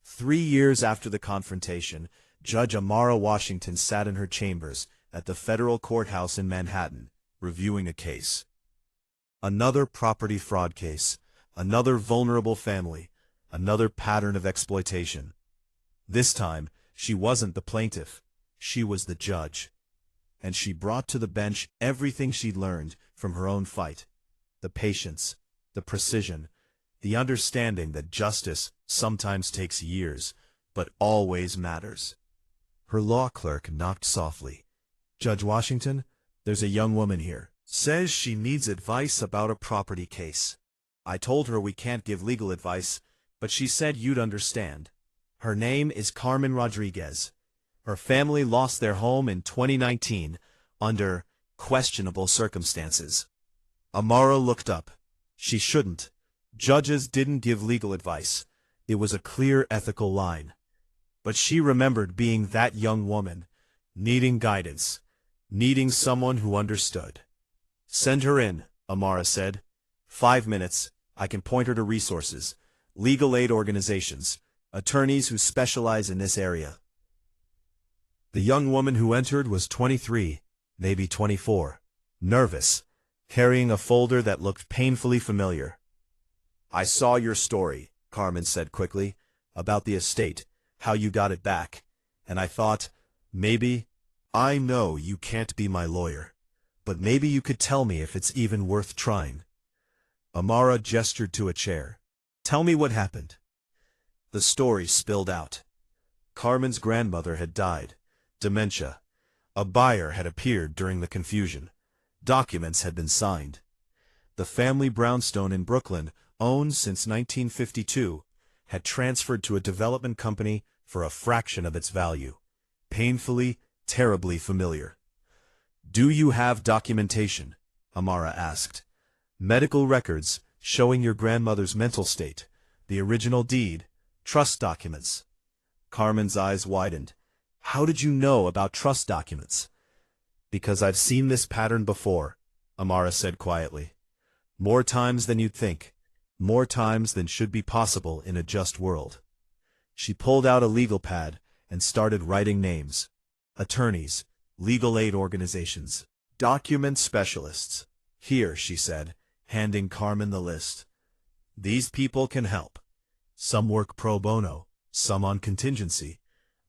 3 years after the confrontation, Judge Amara Washington sat in her chambers at the federal courthouse in Manhattan, reviewing a case. Another property fraud case, another vulnerable family, another pattern of exploitation. This time, she wasn't the plaintiff, she was the judge. And she brought to the bench everything she'd learned from her own fight. The patience, the precision, the understanding that justice sometimes takes years, but always matters. Her law clerk knocked softly. "Judge Washington, there's a young woman here. Says she needs advice about a property case. I told her we can't give legal advice, but she said you'd understand. Her name is Carmen Rodriguez. Her family lost their home in 2019 under questionable circumstances." Amara looked up. She shouldn't. Judges didn't give legal advice. It was a clear ethical line. But she remembered being that young woman, needing guidance, needing someone who understood. "Send her in," Amara said. 5 minutes, I can point her to resources, legal aid organizations, attorneys who specialize in this area. The young woman who entered was 23, maybe 24, nervous, carrying a folder that looked painfully familiar. "I saw your story," Carmen said quickly, "about the estate, how you got it back, and I thought, maybe, I know you can't be my lawyer, but maybe you could tell me if it's even worth trying." Amara gestured to a chair. "Tell me what happened." The story spilled out. Carmen's grandmother had died. Dementia. A buyer had appeared during the confusion. Documents had been signed. The family brownstone in Brooklyn, owned since 1952, had transferred to a development company for a fraction of its value. Painfully, terribly familiar. "Do you have documentation?" Amara asked. "Medical records showing your grandmother's mental state, the original deed, trust documents?" Carmen's eyes widened. "How did you know about trust documents?" "Because I've seen this pattern before," Amara said quietly. "More times than you'd think. More times than should be possible in a just world." She pulled out a legal pad and started writing names. Attorneys, legal aid organizations, document specialists. "Here," she said, handing Carmen the list. "These people can help. Some work pro bono, some on contingency.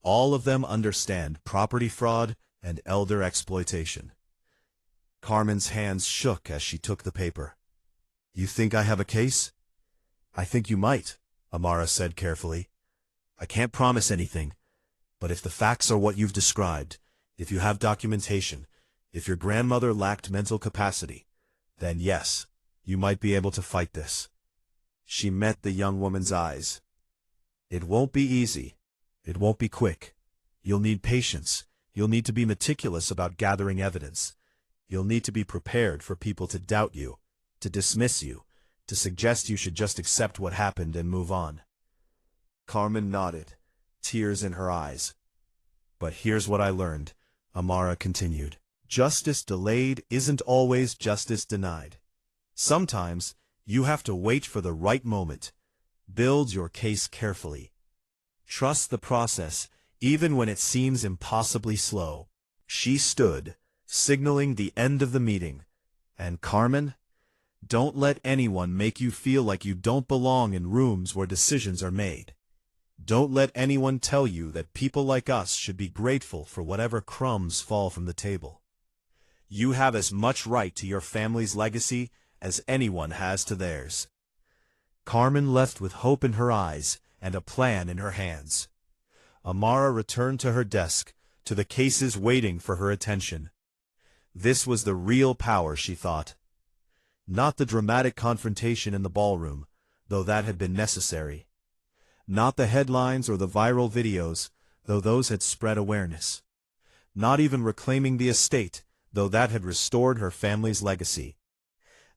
All of them understand property fraud and elder exploitation." Carmen's hands shook as she took the paper. "You think I have a case?" "I think you might," Amara said carefully. "I can't promise anything, but if the facts are what you've described, if you have documentation, if your grandmother lacked mental capacity, then yes, you might be able to fight this." She met the young woman's eyes. "It won't be easy. It won't be quick. You'll need patience. You'll need to be meticulous about gathering evidence. You'll need to be prepared for people to doubt you, to dismiss you, to suggest you should just accept what happened and move on." Carmen nodded, tears in her eyes. "But here's what I learned," Amara continued. "Justice delayed isn't always justice denied. Sometimes, You have to wait for the right moment. Build your case carefully. Trust the process, even when it seems impossibly slow. She stood, signaling the end of the meeting. And Carmen? Don't let anyone make you feel like you don't belong in rooms where decisions are made. Don't let anyone tell you that people like us should be grateful for whatever crumbs fall from the table. You have as much right to your family's legacy as anyone has to theirs. Carmen left with hope in her eyes and a plan in her hands. Amara returned to her desk, to the cases waiting for her attention. This was the real power, she thought. Not the dramatic confrontation in the ballroom, though that had been necessary. Not the headlines or the viral videos, though those had spread awareness. Not even reclaiming the estate, though that had restored her family's legacy.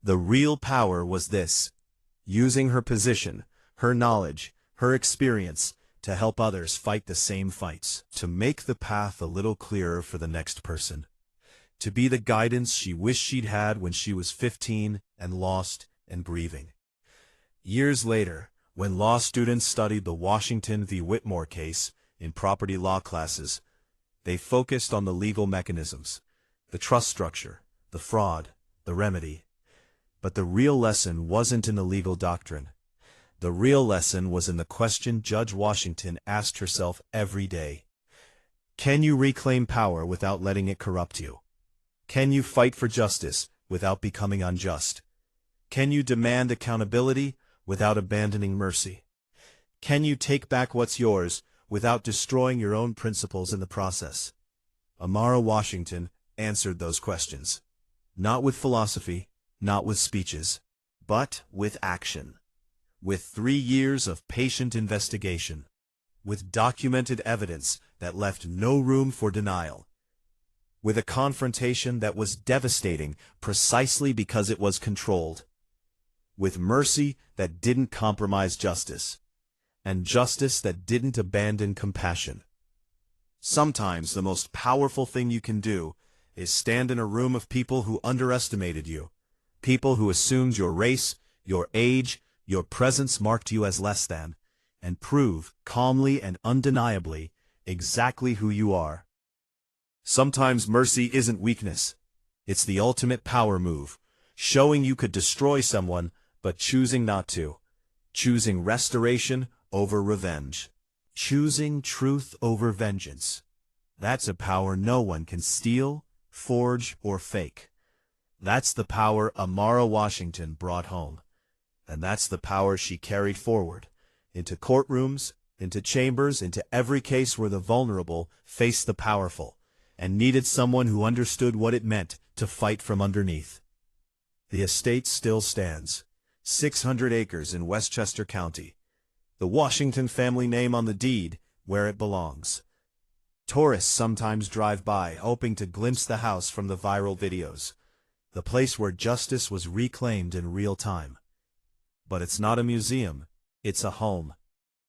The real power was this: using her position, her knowledge, her experience, to help others fight the same fights, to make the path a little clearer for the next person, to be the guidance she wished she'd had when she was 15 and lost and grieving. Years later, when law students studied the Washington v. Whitmore case in property law classes, they focused on the legal mechanisms, the trust structure, the fraud, the remedy. But the real lesson wasn't in the legal doctrine. The real lesson was in the question Judge Washington asked herself every day. Can you reclaim power without letting it corrupt you? Can you fight for justice without becoming unjust? Can you demand accountability without abandoning mercy? Can you take back what's yours without destroying your own principles in the process? Amara Washington answered those questions. Not with philosophy, not with speeches, but with action. With 3 years of patient investigation. With documented evidence that left no room for denial. With a confrontation that was devastating precisely because it was controlled. With mercy that didn't compromise justice. And justice that didn't abandon compassion. Sometimes the most powerful thing you can do is stand in a room of people who underestimated you. People who assumed your race, your age, your presence marked you as less than, and prove, calmly and undeniably, exactly who you are. Sometimes mercy isn't weakness. It's the ultimate power move, showing you could destroy someone, but choosing not to. Choosing restoration over revenge. Choosing truth over vengeance. That's a power no one can steal, forge, or fake. That's the power Amara Washington brought home. And that's the power she carried forward, into courtrooms, into chambers, into every case where the vulnerable faced the powerful, and needed someone who understood what it meant to fight from underneath. The estate still stands, 600 acres in Westchester County, the Washington family name on the deed where it belongs. Tourists sometimes drive by, hoping to glimpse the house from the viral videos, the place where justice was reclaimed in real time. But it's not a museum, it's a home,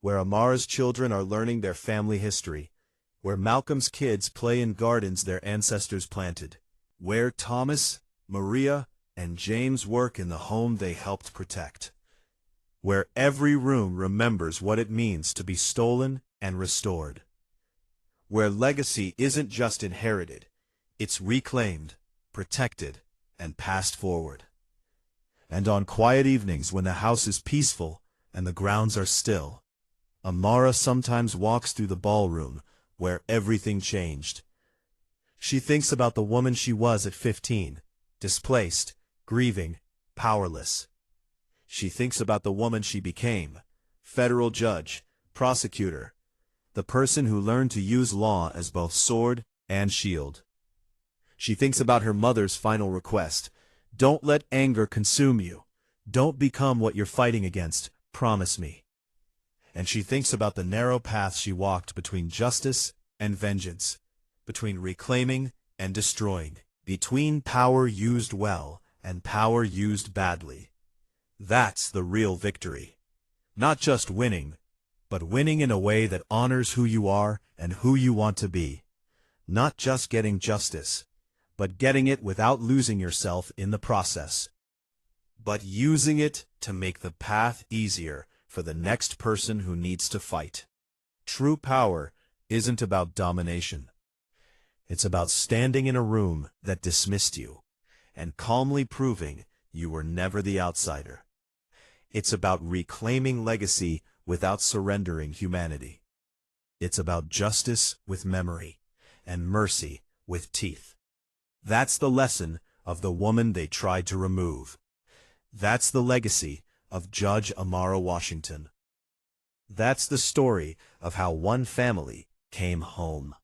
where Amara's children are learning their family history, where Malcolm's kids play in gardens their ancestors planted, where Thomas, Maria, and James work in the home they helped protect, where every room remembers what it means to be stolen and restored, where legacy isn't just inherited, it's reclaimed, protected, and passed forward. And on quiet evenings when the house is peaceful and the grounds are still, Amara sometimes walks through the ballroom where everything changed. She thinks about the woman she was at 15, displaced, grieving, powerless. She thinks about the woman she became, federal judge, prosecutor, the person who learned to use law as both sword and shield. She thinks about her mother's final request: don't let anger consume you. Don't become what you're fighting against. Promise me. And she thinks about the narrow path she walked between justice and vengeance, between reclaiming and destroying, between power used well and power used badly. That's the real victory. Not just winning, but winning in a way that honors who you are and who you want to be. Not just getting justice, but getting it without losing yourself in the process. but using it to make the path easier for the next person who needs to fight. True power isn't about domination. It's about standing in a room that dismissed you and calmly proving you were never the outsider. It's about reclaiming legacy without surrendering humanity. It's about justice with memory and mercy with teeth. That's the lesson of the woman they tried to remove. That's the legacy of Judge Amara Washington. That's the story of how one family came home.